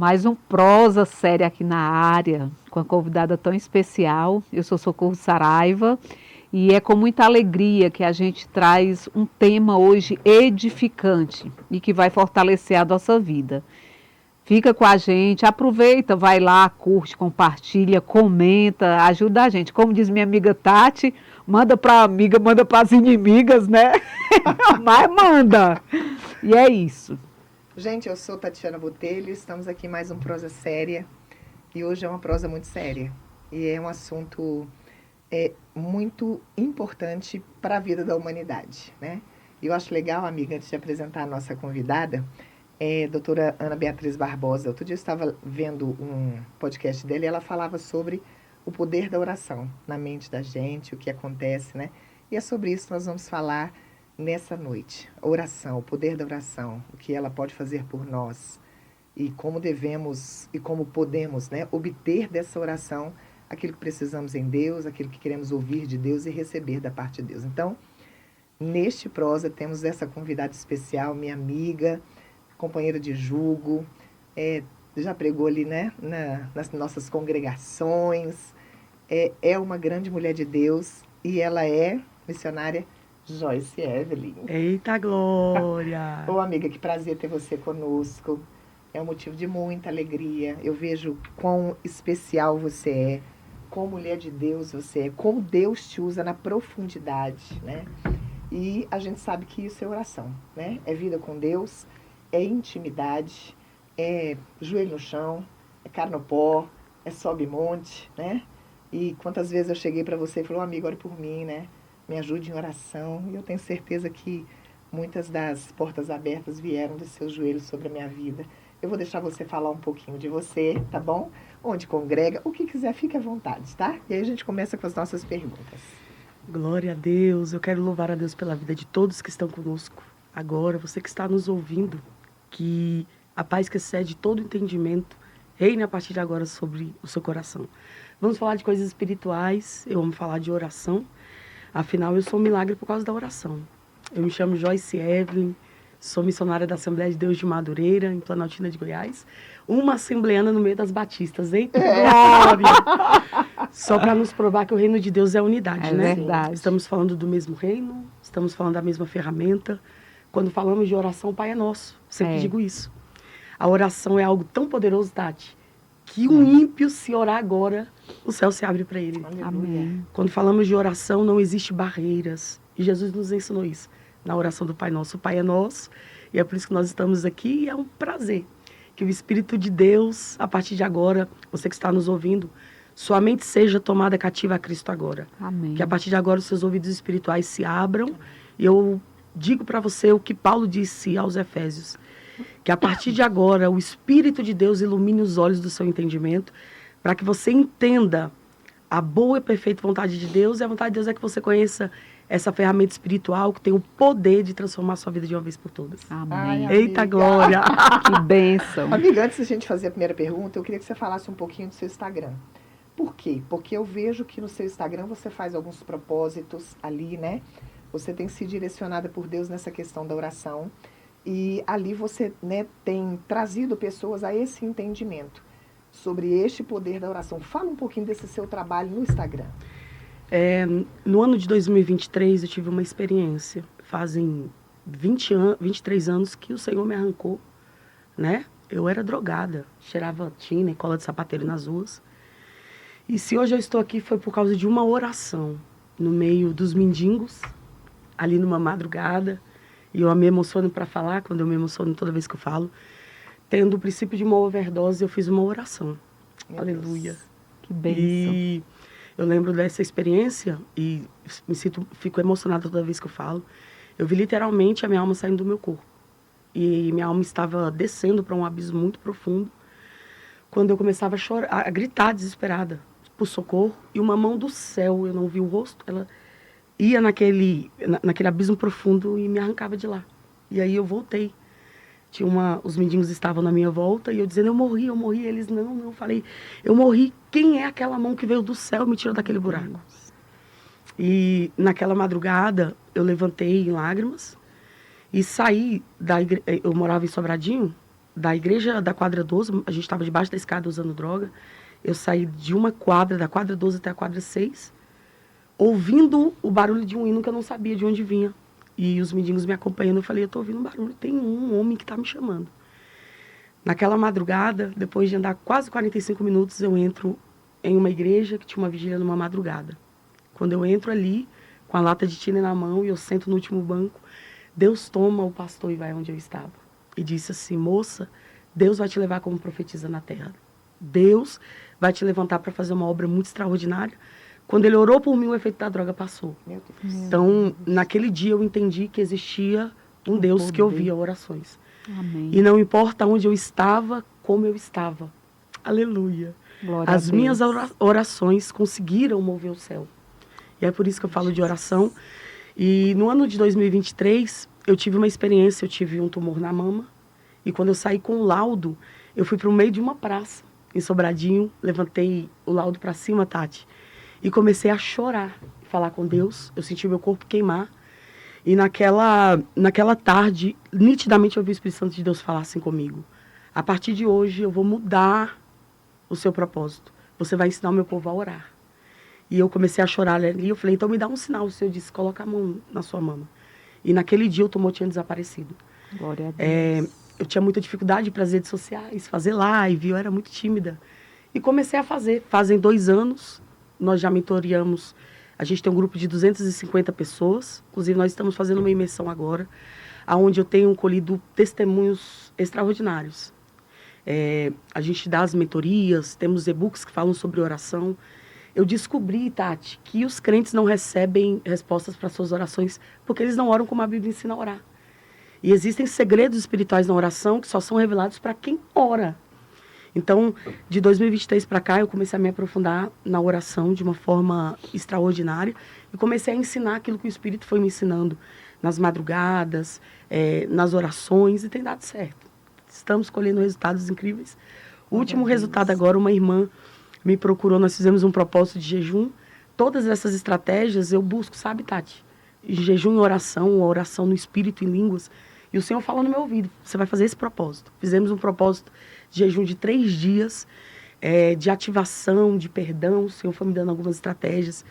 Mais um prosa séria aqui na área, com a convidada tão especial. Eu sou Socorro Saraiva e é com muita alegria que a gente traz um tema hoje edificante e que vai fortalecer a nossa vida. Fica com a gente, aproveita, vai lá, curte, compartilha, comenta, ajuda a gente. Como diz minha amiga Tati, manda para amiga, manda para as inimigas, né? Mas manda. E é isso. Gente, eu sou Tatiana Botelho, estamos aqui em mais um Prosa Séria e hoje é uma prosa muito séria e é um assunto muito importante para a vida da humanidade, né? E eu acho legal, amiga, antes de apresentar a nossa convidada, doutora Ana Beatriz Barbosa. Outro dia eu estava vendo um podcast dela e ela falava sobre o poder da oração na mente da gente, o que acontece, né? E é sobre isso que nós vamos falar nessa noite. A oração, o poder da oração, o que ela pode fazer por nós e como devemos e como podemos, né, obter dessa oração aquilo que precisamos em Deus, aquilo que queremos ouvir de Deus e receber da parte de Deus. Então, neste prosa temos essa convidada especial, minha amiga, companheira de julgo, já pregou ali, né, nas nossas congregações, é uma grande mulher de Deus e ela é missionária Joyce Evelyn. Eita glória! Ô amiga, que prazer ter você conosco. É um motivo de muita alegria. Eu vejo quão especial você é, quão mulher de Deus você é, como Deus te usa na profundidade, né? E a gente sabe que isso é oração, né? É vida com Deus, é intimidade, é joelho no chão, é cara no pó, é sobe monte, né? E quantas vezes eu cheguei para você e falei, amigo, ore por mim, né? Me ajude em oração. E eu tenho certeza que muitas das portas abertas vieram dos seus joelhos sobre a minha vida. Eu vou deixar você falar um pouquinho de você, tá bom? Onde congrega, o que quiser, fique à vontade, tá? E aí a gente começa com as nossas perguntas. Glória a Deus. Eu quero louvar a Deus pela vida de todos que estão conosco agora. Você que está nos ouvindo, que a paz que excede todo entendimento reine a partir de agora sobre o seu coração. Vamos falar de coisas espirituais. Eu amo falar de oração. Afinal, eu sou um milagre por causa da oração. Eu me chamo Joyce Evelyn, sou missionária da Assembleia de Deus de Madureira, em Planaltina de Goiás. Uma assembleana no meio das batistas. Eita, glória! Só para nos provar que o reino de Deus é unidade, né? É verdade. Estamos falando do mesmo reino, estamos falando da mesma ferramenta. Quando falamos de oração, o Pai é nosso. Sempre digo isso. A oração é algo tão poderoso, Tati, que um ímpio, se orar agora, o céu se abre para ele. Amém. Quando falamos de oração, não existe barreiras. E Jesus nos ensinou isso na oração do Pai Nosso. O Pai é nosso e é por isso que nós estamos aqui e é um prazer que o Espírito de Deus, a partir de agora, você que está nos ouvindo, sua mente seja tomada cativa a Cristo agora. Amém. Que a partir de agora os seus ouvidos espirituais se abram. E eu digo para você o que Paulo disse aos Efésios, que a partir de agora o Espírito de Deus ilumine os olhos do seu entendimento para que você entenda a boa e perfeita vontade de Deus. E a vontade de Deus é que você conheça essa ferramenta espiritual que tem o poder de transformar a sua vida de uma vez por todas. Amém. Ai, Eita amiga. glória! Que bênção. Amiga, antes da gente fazer a primeira pergunta, eu queria que você falasse um pouquinho do seu Instagram. Por quê? Porque eu vejo que no seu Instagram você faz alguns propósitos ali, né? Você tem sido direcionada por Deus nessa questão da oração. E ali você, né, tem trazido pessoas a esse entendimento sobre este poder da oração. Fala um pouquinho desse seu trabalho no Instagram. No ano de 2023 eu tive uma experiência. Fazem 23 anos que o Senhor me arrancou, né? Eu era drogada, cheirava tina e cola de sapateiro nas ruas. E se hoje eu estou aqui foi por causa de uma oração no meio dos mendigos, ali numa madrugada. E eu me emociono para falar, quando eu me emociono toda vez que eu falo. Tendo o princípio de uma overdose, eu fiz uma oração. Meu Aleluia. Deus. Que bênção. E eu lembro dessa experiência e fico emocionada toda vez que eu falo. Eu vi literalmente a minha alma saindo do meu corpo. E minha alma estava descendo para um abismo muito profundo. Quando eu começava a chorar, a gritar desesperada por socorro. E uma mão do céu, eu não vi o rosto, ela ia naquele abismo profundo e me arrancava de lá. E aí eu voltei. Os mendigos estavam na minha volta e eu dizendo, eu morri. E eles, não. Eu falei, eu morri. Quem é aquela mão que veio do céu e me tirou daquele buraco? E naquela madrugada eu levantei em lágrimas e saí da igreja. Eu morava em Sobradinho da igreja da quadra 12, a gente estava debaixo da escada usando droga. Eu saí de uma quadra, da quadra 12 até a quadra 6, ouvindo o barulho de um hino que eu não sabia de onde vinha. E os mendigos me acompanhando, eu falei, eu tô ouvindo um barulho, tem um homem que tá me chamando. Naquela madrugada, depois de andar quase 45 minutos, eu entro em uma igreja que tinha uma vigília numa madrugada. Quando eu entro ali, com a lata de tiner na mão, e eu sento no último banco, Deus toma o pastor e vai onde eu estava. E disse assim, moça, Deus vai te levar como profetisa na terra. Deus vai te levantar para fazer uma obra muito extraordinária. Quando ele orou por mim, o efeito da droga passou. Meu Deus. Então, naquele dia eu entendi que existia um Deus que ouvia orações. Amém. E não importa onde eu estava, como eu estava. Aleluia. Glória a As minhas Deus. orações conseguiram mover o céu. E é por isso que eu falo de oração. E no ano de 2023, eu tive uma experiência, eu tive um tumor na mama. E quando eu saí com o laudo, eu fui para o meio de uma praça, em Sobradinho, levantei o laudo para cima, Tati, e comecei a chorar, falar com Deus. Eu senti meu corpo queimar. E naquela tarde, nitidamente eu vi o Espírito Santo de Deus falar assim comigo. A partir de hoje, eu vou mudar o seu propósito. Você vai ensinar o meu povo a orar. E eu comecei a chorar ali. Eu falei, então me dá um sinal. O Senhor disse, coloca a mão na sua mama. E naquele dia o tumor tinha desaparecido. Glória a Deus. Eu tinha muita dificuldade para as redes sociais, fazer live, eu era muito tímida. E comecei a fazer. Fazem 2 anos, nós já mentoreamos. A gente tem um grupo de 250 pessoas. Inclusive, nós estamos fazendo uma imersão agora, onde eu tenho colhido testemunhos extraordinários. A gente dá as mentorias, temos e-books que falam sobre oração. Eu descobri, Tati, que os crentes não recebem respostas para suas orações porque eles não oram como a Bíblia ensina a orar. E existem segredos espirituais na oração que só são revelados para quem ora. Então, de 2023 para cá, eu comecei a me aprofundar na oração de uma forma extraordinária e comecei a ensinar aquilo que o Espírito foi me ensinando nas madrugadas, nas orações, e tem dado certo. Estamos colhendo resultados incríveis. O último resultado agora, uma irmã me procurou, nós fizemos um propósito de jejum. Todas essas estratégias eu busco, sabe, Tati? Jejum e oração no Espírito, em línguas. E o Senhor fala no meu ouvido, você vai fazer esse propósito. Fizemos um propósito de jejum de 3 dias, de ativação, de perdão. O Senhor foi me dando algumas estratégias.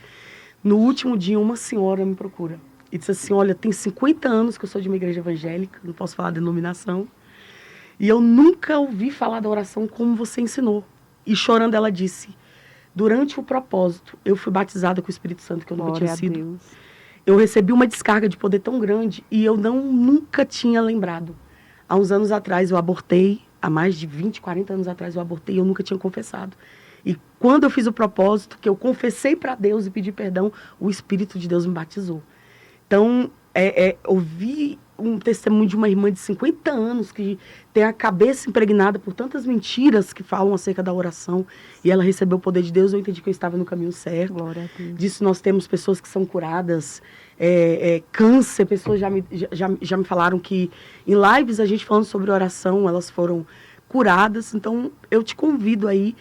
No último dia, uma senhora me procura e disse assim, olha, tem 50 anos que eu sou de uma igreja evangélica, não posso falar a denominação, e eu nunca ouvi falar da oração como você ensinou. E chorando ela disse, durante o propósito, eu fui batizada com o Espírito Santo, que eu nunca tinha sido. Deus. Eu recebi uma descarga de poder tão grande e eu nunca tinha lembrado. Há uns anos atrás eu abortei, há mais de 20, 40 anos atrás eu abortei e eu nunca tinha confessado. E quando eu fiz o propósito, que eu confessei para Deus e pedi perdão, o Espírito de Deus me batizou. Então, ouvi um testemunho de uma irmã de 50 anos que tem a cabeça impregnada por tantas mentiras que falam acerca da oração, e ela recebeu o poder de Deus. Eu entendi que eu estava no caminho certo. Glória a Deus. Disso nós temos pessoas que são curadas, câncer, pessoas já me falaram que em lives a gente falando sobre oração, elas foram curadas. Então eu te convido aí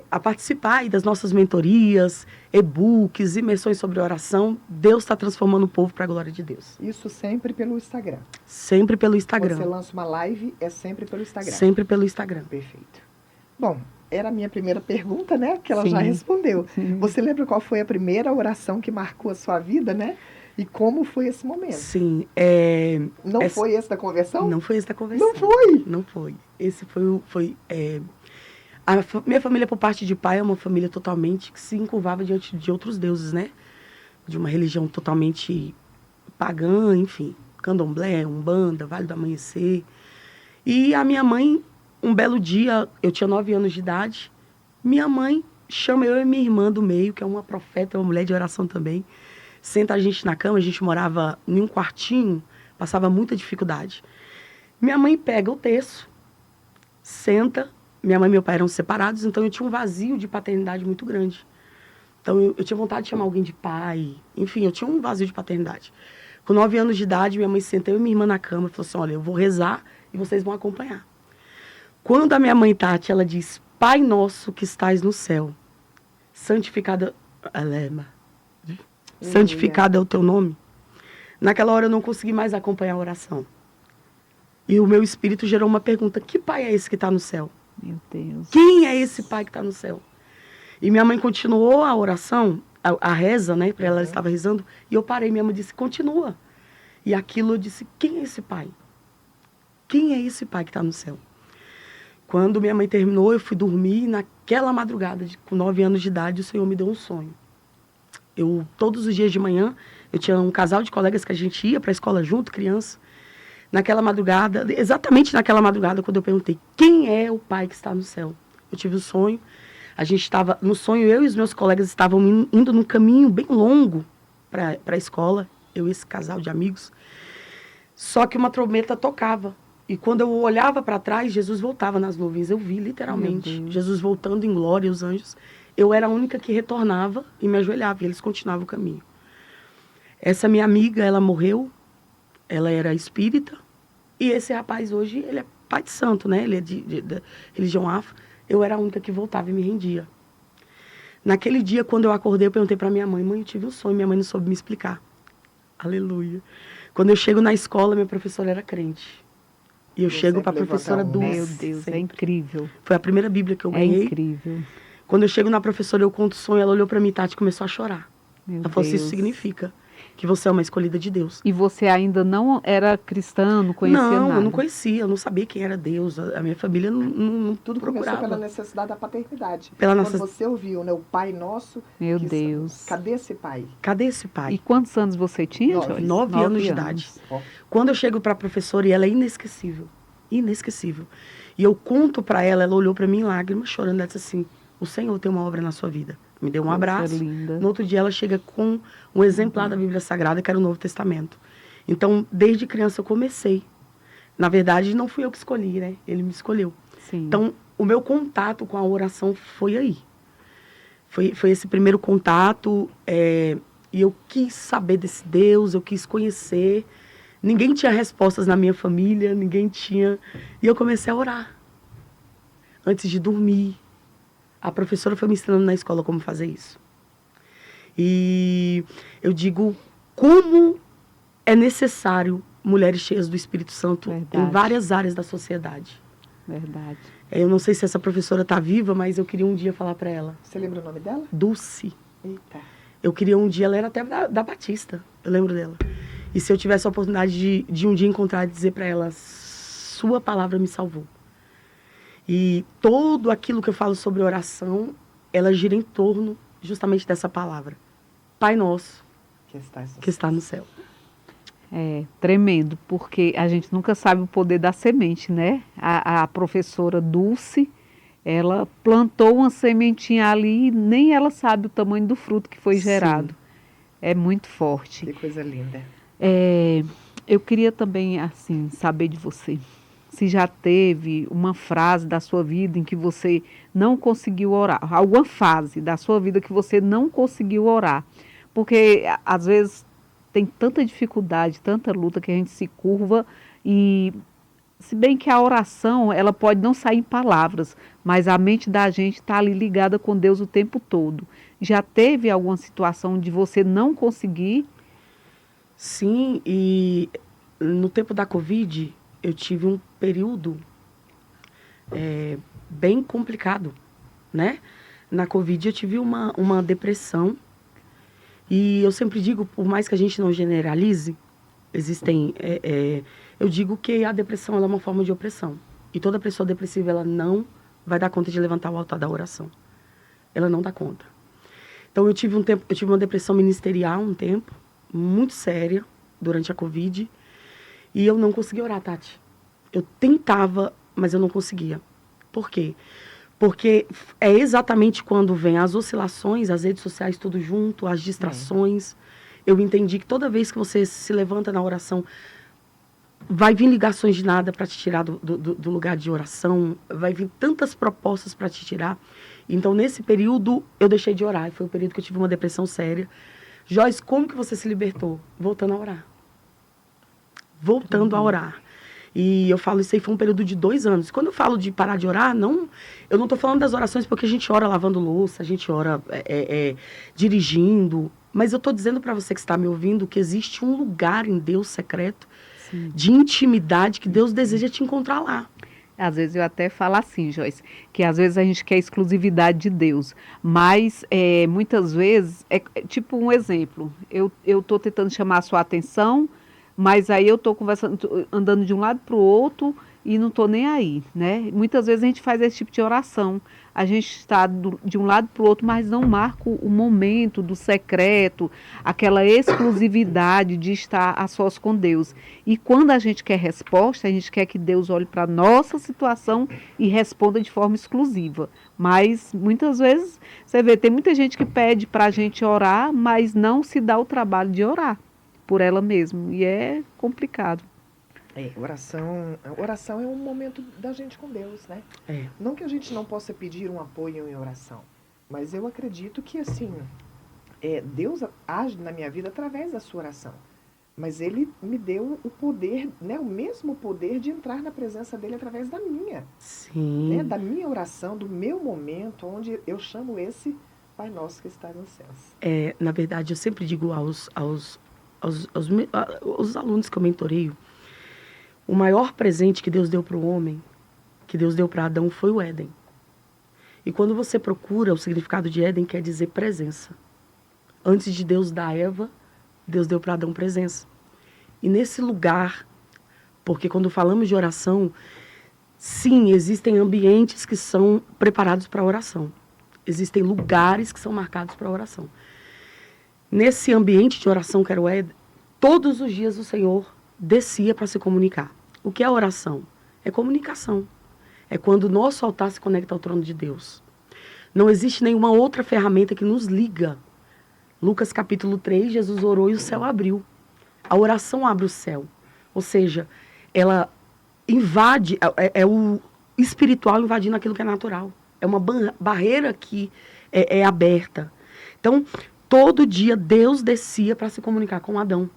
a participar aí das nossas mentorias, e-books, imersões sobre oração. Deus está transformando o povo para a glória de Deus. Isso sempre pelo Instagram. Sempre pelo Instagram. Você lança uma live, é sempre pelo Instagram. Sempre pelo Instagram. Perfeito. Bom, era a minha primeira pergunta, né? Que ela Sim. já respondeu. Sim. Você lembra qual foi a primeira oração que marcou a sua vida, né? E como foi esse momento? Sim. Não foi esse da conversão? Não foi esse da conversão. Não foi? Não foi. Esse foi minha família, por parte de pai, é uma família totalmente que se encurvava diante de outros deuses, né? De uma religião totalmente pagã, enfim. Candomblé, Umbanda, Vale do Amanhecer. E a minha mãe, um belo dia, eu tinha 9 anos de idade, minha mãe chama eu e minha irmã do meio, que é uma profeta, uma mulher de oração também, senta a gente na cama, a gente morava em um quartinho, passava muita dificuldade. Minha mãe pega o terço, senta. Minha mãe e meu pai eram separados, então eu tinha um vazio de paternidade muito grande. Então eu tinha vontade de chamar alguém de pai. Enfim, eu tinha um vazio de paternidade. Com 9 anos de idade, minha mãe sentou eu e minha irmã na cama e falou assim, olha, eu vou rezar e vocês vão acompanhar. Quando a minha mãe, Tati, ela diz, Pai nosso que estás no céu, santificado é o teu nome. Naquela hora eu não consegui mais acompanhar a oração. E o meu espírito gerou uma pergunta: que pai é esse que está no céu? Meu Deus. Quem é esse pai que está no céu? E minha mãe continuou a oração, a reza, né? Para ela estava rezando. E eu parei, minha mãe disse: continua. E aquilo eu disse: quem é esse pai? Quem é esse pai que está no céu? Quando minha mãe terminou, eu fui dormir. E naquela madrugada, com 9 anos de idade, o Senhor me deu um sonho. Todos os dias de manhã, eu tinha um casal de colegas que a gente ia para a escola junto, criança. Naquela madrugada, exatamente naquela madrugada, quando eu perguntei: quem é o pai que está no céu? Eu tive um sonho. A gente estava, no sonho, eu e os meus colegas estavam indo num caminho bem longo para a escola, eu e esse casal de amigos. Só que uma trombeta tocava. E quando eu olhava para trás, Jesus voltava nas nuvens. Eu vi, literalmente, Jesus voltando em glória, os anjos. Eu era a única que retornava e me ajoelhava, e eles continuavam o caminho. Essa minha amiga, ela morreu, ela era espírita, e esse rapaz hoje, ele é pai de santo, né? Ele é da religião afro. Eu era a única que voltava e me rendia. Naquele dia, quando eu acordei, eu perguntei para minha mãe: mãe, eu tive um sonho, minha mãe não soube me explicar. Aleluia. Quando eu chego na escola, minha professora era crente. E eu chego para a professora Dulce. Meu Deus, sempre. É incrível. Foi a primeira Bíblia que eu ganhei. É incrível. Quando eu chego na professora, eu conto o sonho, ela olhou para mim, Tati, e começou a chorar. Ela falou assim: isso significa que você é uma escolhida de Deus. E você ainda não era cristã, não conhecia nada? Não, eu não conhecia, eu não sabia quem era Deus. A minha família tudo procurava. Começou pela necessidade da paternidade. Quando você ouviu, né, o Pai Nosso... Meu Deus. Cadê esse pai? Cadê esse pai? E quantos anos você tinha, Joyce? 9 anos de idade. Quando eu chego para a professora, e ela é inesquecível. Inesquecível. E eu conto para ela, ela olhou para mim em lágrimas, chorando, ela disse assim: o Senhor tem uma obra na sua vida. Me deu um abraço. Linda. No outro dia ela chega com um exemplar da Bíblia Sagrada, que era o Novo Testamento. Então, desde criança eu comecei. Na verdade, não fui eu que escolhi, né? Ele me escolheu. Sim. Então, o meu contato com a oração foi aí. Foi esse primeiro contato. E eu quis saber desse Deus, eu quis conhecer. Ninguém tinha respostas na minha família, ninguém tinha... E eu comecei a orar. Antes de dormir. A professora foi me ensinando na escola como fazer isso. E eu digo, como é necessário mulheres cheias do Espírito Santo em várias áreas da sociedade. Verdade. Eu não sei se essa professora está viva, mas eu queria um dia falar para ela. Você lembra o nome dela? Dulce. Eita. Eu queria um dia, ela era até da Batista, eu lembro dela. E se eu tivesse a oportunidade de um dia encontrar e dizer para ela: sua palavra me salvou. E tudo aquilo que eu falo sobre oração, ela gira em torno justamente dessa palavra: Pai Nosso, que está no céu. É tremendo, porque a gente nunca sabe o poder da semente, né? A professora Dulce, ela plantou uma sementinha ali e nem ela sabe o tamanho do fruto que foi gerado. É muito forte. Que coisa linda. Eu queria também, assim, saber de você. Se já teve uma fase da sua vida em que você não conseguiu orar, alguma fase da sua vida que você não conseguiu orar, porque às vezes tem tanta dificuldade, tanta luta que a gente se curva e, se bem que a oração, ela pode não sair em palavras, mas a mente da gente está ali ligada com Deus o tempo todo. Já teve alguma situação de você não conseguir? Sim, e no tempo da Covid, eu tive um período bem complicado, né? Na Covid eu tive uma depressão. E eu sempre digo, por mais que a gente não generalize, existem... eu digo que a depressão ela é uma forma de opressão. E toda pessoa depressiva, ela não vai dar conta de levantar o altar da oração. Ela não dá conta. Então eu tive uma depressão ministerial um tempo, muito séria, durante a Covid. E eu não conseguia orar, Tati. Eu tentava, mas eu não conseguia. Por quê? Porque é exatamente quando vem as oscilações, as redes sociais tudo junto, as distrações. Eu entendi que toda vez que você se levanta na oração, vai vir ligações de nada para te tirar do lugar de oração, vai vir tantas propostas para te tirar. Então, nesse período, eu deixei de orar. Foi o período que eu tive uma depressão séria. Joyce, como que você se libertou? Voltando a orar. Voltando a orar. E eu falo, isso aí foi um período de 2 anos. Quando eu falo de parar de orar, eu não estou falando das orações porque a gente ora lavando louça, a gente ora dirigindo. Mas eu estou dizendo para você que está me ouvindo que existe um lugar em Deus secreto, Sim. de intimidade, que Deus deseja te encontrar lá. Às vezes eu até falo assim, Joyce, que às vezes a gente quer exclusividade de Deus, mas muitas vezes, tipo um exemplo, eu estou tentando chamar a sua atenção, mas aí eu estou conversando, andando de um lado para o outro e não estou nem aí, né? Muitas vezes a gente faz esse tipo de oração, a gente está de um lado para o outro, mas não marca o momento do secreto, aquela exclusividade de estar a sós com Deus. E quando a gente quer resposta, a gente quer que Deus olhe para a nossa situação e responda de forma exclusiva. Mas muitas vezes, você vê, tem muita gente que pede para a gente orar, mas não se dá o trabalho de orar por ela mesma. E é complicado. Oração é um momento da gente com Deus, né? Não que a gente não possa pedir um apoio em oração, mas eu acredito que, assim, Deus age na minha vida através da sua oração. Mas Ele me deu o poder, né, o mesmo poder de entrar na presença dEle através da minha. Sim. Né, da minha oração, do meu momento, onde eu chamo esse Pai Nosso que está nos céus. Na verdade, eu sempre digo aos alunos que eu mentoreio, o maior presente que Deus deu para o homem, que Deus deu para Adão, foi o Éden. E quando você procura, o significado de Éden quer dizer presença. Antes de Deus dar a Eva, Deus deu para Adão presença. E nesse lugar, porque quando falamos de oração, sim, existem ambientes que são preparados para a oração. Existem lugares que são marcados para a oração. Nesse ambiente de oração que era o Éden, todos os dias o Senhor descia para se comunicar. O que é oração? É comunicação. É quando o nosso altar se conecta ao trono de Deus. Não existe nenhuma outra ferramenta que nos liga. Lucas capítulo 3, Jesus orou e o céu abriu. A oração abre o céu. Ou seja, ela invade, é o espiritual invadindo aquilo que é natural. É uma barreira que é aberta. Então, todo dia Deus descia para se comunicar com Adão.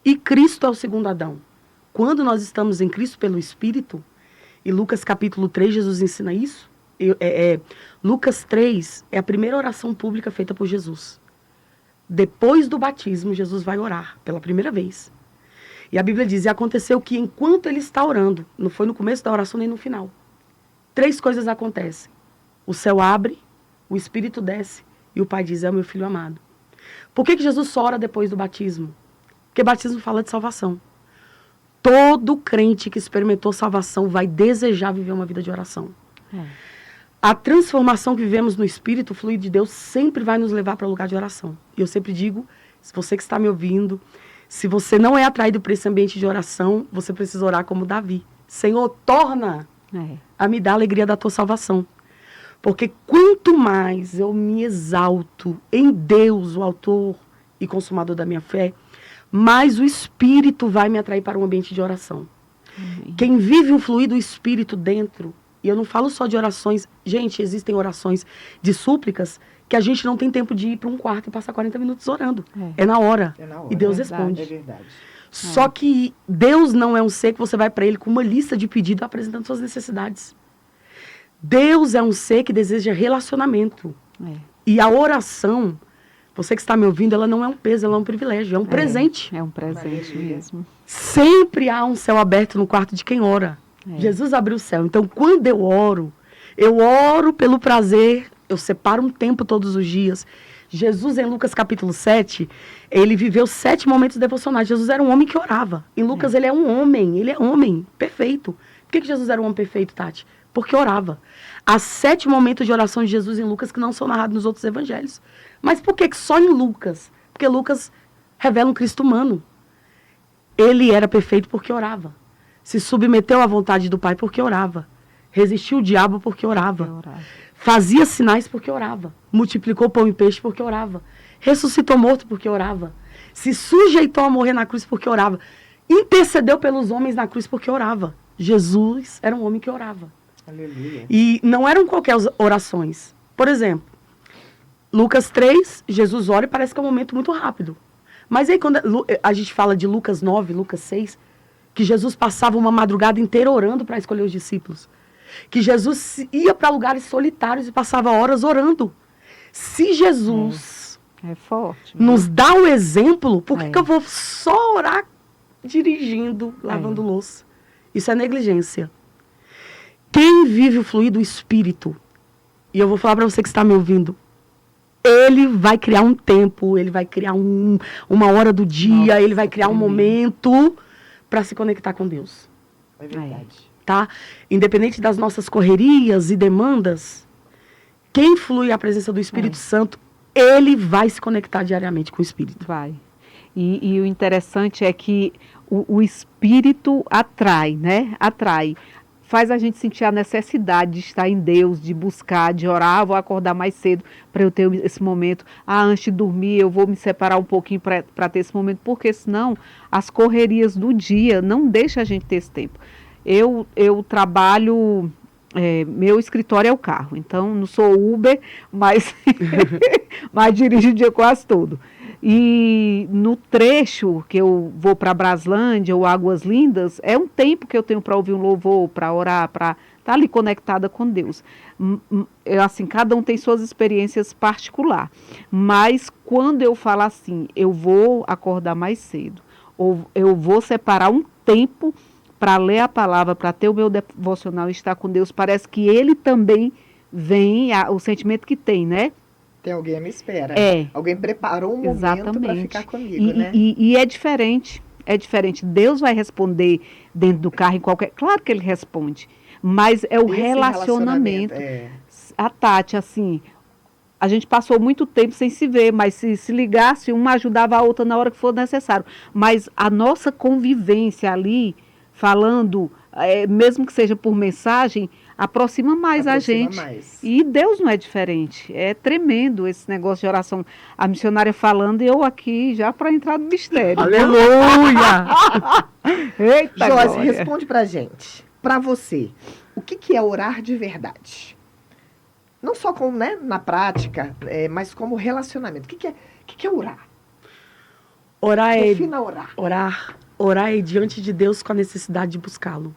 E Cristo é o segundo Adão. Quando nós estamos em Cristo pelo Espírito, e Lucas capítulo 3, Jesus ensina isso, Lucas 3 é a primeira oração pública feita por Jesus. Depois do batismo, Jesus vai orar pela primeira vez. E a Bíblia diz, e aconteceu que enquanto ele está orando, não foi no começo da oração nem no final, 3 coisas acontecem. O céu abre, o Espírito desce, e o Pai diz, é o meu filho amado. Por que Jesus só ora depois do batismo? Porque batismo fala de salvação. Todo crente que experimentou salvação vai desejar viver uma vida de oração. A transformação que vivemos no Espírito, o fluido de Deus, sempre vai nos levar para o lugar de oração. E eu sempre digo, se você que está me ouvindo, se você não é atraído por esse ambiente de oração, você precisa orar como Davi. Senhor, torna a me dar a alegria da tua salvação. Porque quanto mais eu me exalto em Deus, o autor e consumador da minha fé, mais o Espírito vai me atrair para um ambiente de oração. Quem vive um fluido do Espírito dentro, e eu não falo só de orações, gente, existem orações de súplicas que a gente não tem tempo de ir para um quarto e passar 40 minutos orando. É na hora. E Deus responde. É verdade. Só que Deus não é um ser que você vai para Ele com uma lista de pedidos apresentando suas necessidades. Deus é um ser que deseja relacionamento. E a oração, você que está me ouvindo, ela não é um peso, ela é um privilégio, é um presente. É um presente mesmo. Sempre há um céu aberto no quarto de quem ora. Jesus abriu o céu. Então, quando eu oro pelo prazer, eu separo um tempo todos os dias. Jesus, em Lucas capítulo 7, ele viveu 7 momentos devocionais. Jesus era um homem que orava. Em Lucas, ele é homem perfeito. Por que Jesus era um homem perfeito, Tati? Porque orava. Há 7 momentos de oração de Jesus em Lucas que não são narrados nos outros evangelhos. Mas por que só em Lucas? Porque Lucas revela um Cristo humano. Ele era perfeito porque orava. Se submeteu à vontade do Pai porque orava. Resistiu o diabo porque orava. Fazia sinais porque orava. Multiplicou pão e peixe porque orava. Ressuscitou morto porque orava. Se sujeitou a morrer na cruz porque orava. Intercedeu pelos homens na cruz porque orava. Jesus era um homem que orava. Aleluia. E não eram qualquer orações. Por exemplo, Lucas 3, Jesus ora e parece que é um momento muito rápido. Mas aí quando a gente fala de Lucas 9, Lucas 6, que Jesus passava uma madrugada inteira orando para escolher os discípulos. Que Jesus ia para lugares solitários e passava horas orando. Se Jesus É forte. Nos dá o exemplo, por que É. que eu vou só orar dirigindo, lavando louça? Isso é negligência. Quem vive o fluir do Espírito, e eu vou falar para você que está me ouvindo, ele vai criar um tempo, ele vai criar uma hora do dia, Nossa, ele vai criar um tremendo. momento para se conectar com Deus, É verdade. tá? Independente das nossas correrias e demandas, quem flui a presença do Espírito Santo, ele vai se conectar diariamente com o Espírito. Vai. E o interessante é que o espírito atrai, né? Atrai. Faz a gente sentir a necessidade de estar em Deus, de buscar, de orar. Vou acordar mais cedo para eu ter esse momento. Antes de dormir, eu vou me separar um pouquinho para ter esse momento, porque senão as correrias do dia não deixam a gente ter esse tempo. Eu trabalho. Meu escritório é o carro, então não sou Uber, mas dirijo o dia quase todo. E no trecho que eu vou para Braslândia ou Águas Lindas, é um tempo que eu tenho para ouvir um louvor, para orar, para estar ali conectada com Deus. Assim, cada um tem suas experiências particulares, mas quando eu falo assim, eu vou acordar mais cedo, ou eu vou separar um tempo para ler a palavra, para ter o meu devocional e estar com Deus, parece que ele também vem, o sentimento que tem, né? Tem alguém à minha espera. É. Alguém preparou um momento para Exatamente. ficar comigo, né? E é diferente, Deus vai responder dentro do carro, em qualquer... Claro que ele responde, mas é o Esse relacionamento. é. A Tati, assim, a gente passou muito tempo sem se ver, mas se ligasse, uma ajudava a outra na hora que for necessário. Mas a nossa convivência ali, falando, mesmo que seja por mensagem, aproxima mais a gente. Mais. E Deus não é diferente. É tremendo esse negócio de oração. A missionária falando e eu aqui já para entrar no mistério. Aleluia! Eita, Joyce, glória. responde pra gente. Pra você, o que é orar de verdade? Não só como, né, na prática, mas como relacionamento. O que é orar? Orar é... Defina orar. Orar é diante de Deus com a necessidade de buscá-lo.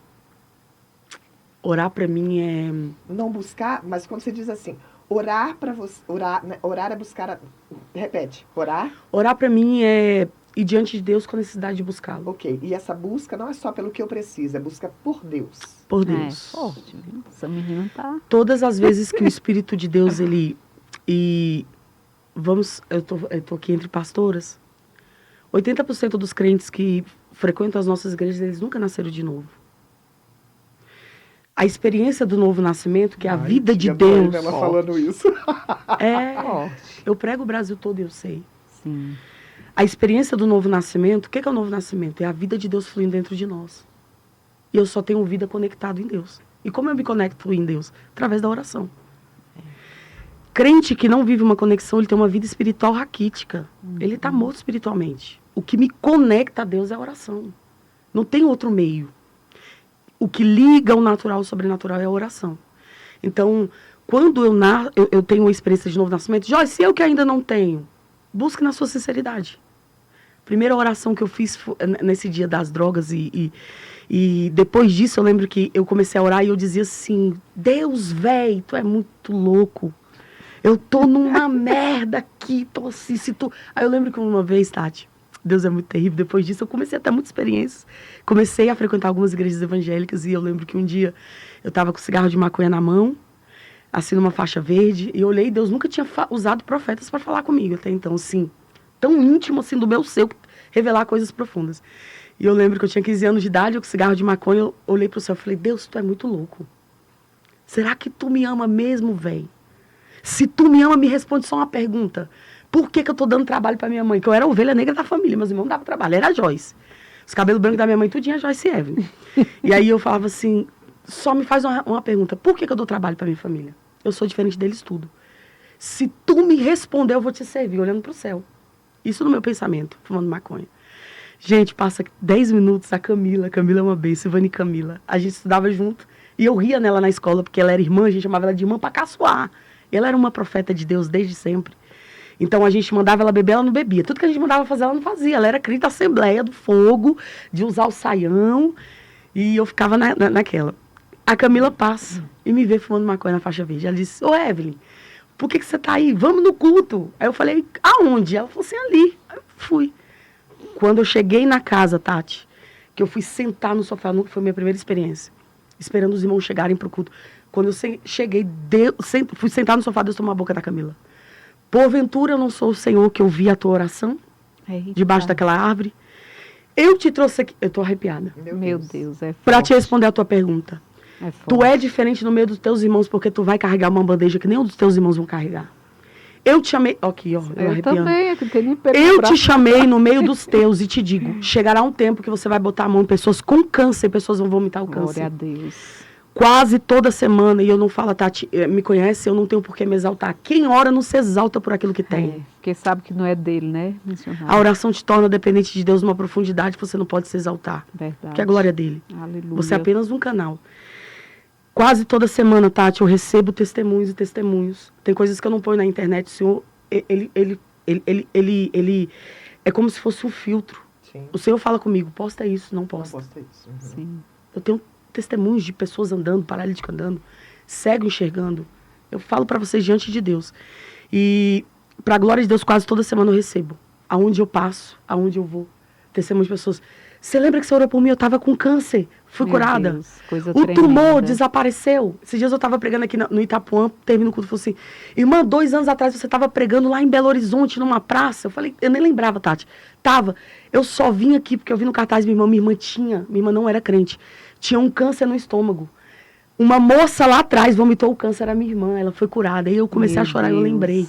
Orar para mim é... Não buscar, mas quando você diz assim, orar para você, orar é buscar, repete, orar? Orar para mim é ir diante de Deus com a necessidade de buscá-lo. Ok, e essa busca não é só pelo que eu preciso, é busca por Deus. Por É Deus. forte, viu? Essa menina tá... Todas as vezes que o Espírito de Deus, ele... E vamos... Eu tô aqui entre pastoras. 80% dos crentes que frequentam as nossas igrejas, eles nunca nasceram de novo. A experiência do novo nascimento, que é a vida de Deus... Ela falando isso. Forte. Eu prego o Brasil todo, eu sei. Sim. A experiência do novo nascimento, o que é o novo nascimento? É a vida de Deus fluindo dentro de nós. E eu só tenho vida conectado em Deus. E como eu me conecto em Deus? Através da oração. Crente que não vive uma conexão, ele tem uma vida espiritual raquítica. Ele está morto espiritualmente. O que me conecta a Deus é a oração. Não tem outro meio. O que liga o natural ao sobrenatural é a oração. Então, quando eu tenho uma experiência de novo nascimento, Joyce, se eu que ainda não tenho, busque na sua sinceridade. Primeira oração que eu fiz nesse dia das drogas e depois disso eu lembro que eu comecei a orar e eu dizia assim, Deus, véi, tu é muito louco. Eu tô numa merda aqui, tô assim, se tu... Aí eu lembro que uma vez, Tati, Deus é muito terrível, depois disso eu comecei a ter muitas experiências. Comecei a frequentar algumas igrejas evangélicas e eu lembro que um dia eu tava com cigarro de maconha na mão, assim numa faixa verde, e eu olhei, Deus nunca tinha usado profetas para falar comigo até então, assim, tão íntimo assim do meu ser, revelar coisas profundas. E eu lembro que eu tinha 15 anos de idade, eu com cigarro de maconha, eu olhei pro céu e falei, Deus, tu é muito louco. Será que tu me ama mesmo, véi? Se tu me ama, me responde só uma pergunta. Por que eu tô dando trabalho pra minha mãe? Que eu era a ovelha negra da família, meus irmãos não davam trabalho, era a Joyce. Os cabelos brancos da minha mãe, tudinho a Joyce e Evelyn. E aí eu falava assim, só me faz uma pergunta, por que eu dou trabalho pra minha família? Eu sou diferente deles tudo. Se tu me responder, eu vou te servir, olhando pro céu. Isso no meu pensamento, fumando maconha. Gente, passa 10 minutos, a Camila é uma bênção, Ivani Camila. A gente estudava junto e eu ria nela na escola, porque ela era irmã, a gente chamava ela de irmã pra caçoar. E ela era uma profeta de Deus desde sempre. Então a gente mandava ela beber, ela não bebia. Tudo que a gente mandava fazer, ela não fazia. Ela era crente da Assembleia do Fogo, de usar o saião. E eu ficava naquela. A Camila passa e me vê fumando maconha na faixa verde. Ela disse, ô Evelyn, por que você tá aí? Vamos no culto. Aí eu falei, aonde? Ela falou assim, ali. Aí eu fui. Quando eu cheguei na casa, Tati, que eu fui sentar no sofá, foi a minha primeira experiência, esperando os irmãos chegarem pro culto. Quando eu cheguei, fui sentar no sofá, Deus tomou a boca da Camila. Porventura eu não sou o Senhor que ouvi a tua oração? Eita. Debaixo daquela árvore? Eu te trouxe aqui. Eu tô arrepiada. Meu Deus, é Pra forte. te responder a tua pergunta. É forte. Tu é diferente no meio dos teus irmãos porque tu vai carregar uma bandeja que nenhum dos teus irmãos vão carregar. Eu te chamei... Aqui, ó. Eu arrepiando. também, é que não tem nem pelo Eu braço. te chamei no meio dos teus e te digo, chegará um tempo que você vai botar a mão em pessoas com câncer, pessoas vão vomitar o câncer. Glória a Deus. Quase toda semana, e eu não falo, Tati, me conhece, eu não tenho por que me exaltar. Quem ora não se exalta por aquilo que tem. É, porque sabe que não é dele, né, missionário? A oração te torna dependente de Deus numa profundidade que você não pode se exaltar. Verdade. Que é a glória dele. Aleluia. Você é apenas um canal. Quase toda semana, Tati, eu recebo testemunhos e testemunhos. Tem coisas que eu não ponho na internet. O Senhor, ele é como se fosse um filtro. Sim. O Senhor fala comigo, posta isso, não Não posta. posso ter isso. Uhum. Sim. Eu tenho testemunhos de pessoas andando, paralíticos andando, cego enxergando. Eu falo pra vocês diante de Deus. E pra glória de Deus, quase toda semana eu recebo. Aonde eu passo, aonde eu vou. Testemunhos de pessoas. Você lembra que você orou por mim? Eu tava com câncer. Fui Meu curada. Deus, coisa O tremenda. tumor desapareceu. Esses dias eu tava pregando aqui no Itapuã, termino o culto, falou assim, irmã, 2 anos atrás você tava pregando lá em Belo Horizonte, numa praça. Eu falei, eu nem lembrava, Tati. Tava. Eu só vim aqui porque eu vi no cartaz minha irmã não era crente. Tinha um câncer no estômago. Uma moça lá atrás vomitou o câncer, era minha irmã, ela foi curada. Aí eu comecei Meu a chorar e eu Deus. lembrei.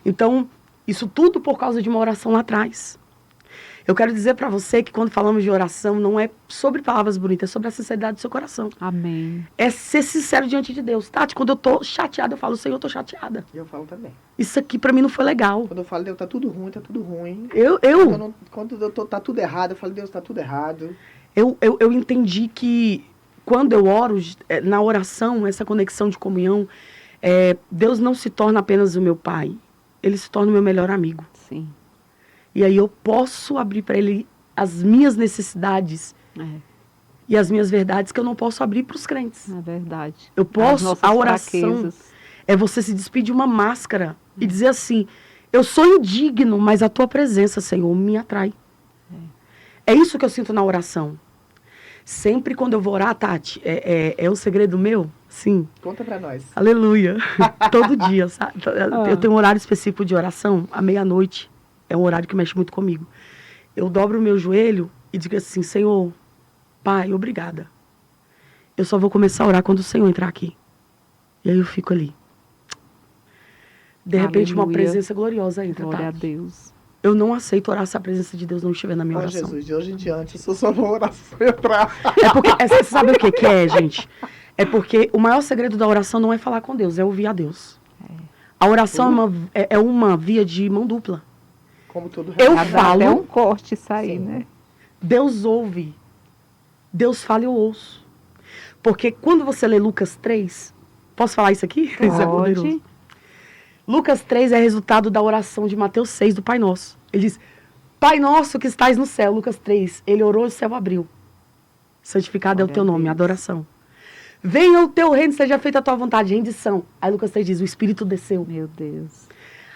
Então, isso tudo por causa de uma oração lá atrás. Eu quero dizer pra você que quando falamos de oração, não é sobre palavras bonitas, é sobre a sinceridade do seu coração. Amém. É ser sincero diante de Deus. Tati, quando eu tô chateada, eu falo, Senhor, eu tô chateada. E eu falo também. Isso aqui pra mim não foi legal. Quando eu falo, Deus, tá tudo ruim, tá tudo ruim. Quando tá tudo errado, eu falo, Deus, tá tudo errado. Eu entendi que quando eu oro, na oração, essa conexão de comunhão, Deus não se torna apenas o meu pai. Ele se torna o meu melhor amigo. Sim. E aí eu posso abrir para ele as minhas necessidades e as minhas verdades que eu não posso abrir para os crentes. É verdade. Eu posso, a oração fraquezas. é você se despedir de uma máscara e dizer assim, eu sou indigno, mas a tua presença, Senhor, me atrai. É isso que eu sinto na oração. Sempre quando eu vou orar, Tati, é um segredo meu? Sim. Conta pra nós. Aleluia. Todo dia, sabe? Eu tenho um horário específico de oração, à meia-noite. É um horário que mexe muito comigo. Eu dobro o meu joelho e digo assim, Senhor, Pai, obrigada. Eu só vou começar a orar quando o Senhor entrar aqui. E aí eu fico ali. De repente, uma Aleluia. presença gloriosa entra, Glória a tá? Deus. Eu não aceito orar se a presença de Deus não estiver na minha Ó, oração. Jesus, de hoje em diante, eu só vou oração entrar. É porque, você sabe o que é, gente? É porque o maior segredo da oração não é falar com Deus, é ouvir a Deus. A oração é uma via de mão dupla. Como tudo Eu Dá falo, até um corte isso aí, Sim. né? Deus ouve. Deus fala e eu ouço. Porque quando você lê Lucas 3, posso falar isso aqui? Isso é poderoso. Pode. Lucas 3 é resultado da oração de Mateus 6 do Pai Nosso. Ele diz, Pai Nosso que estais no céu, Lucas 3. Ele orou e o céu abriu. Santificado é o Glória teu a nome, Deus. adoração. Venha o teu reino, seja feita a tua vontade, rendição. Aí Lucas 3 diz, o Espírito desceu. Meu Deus.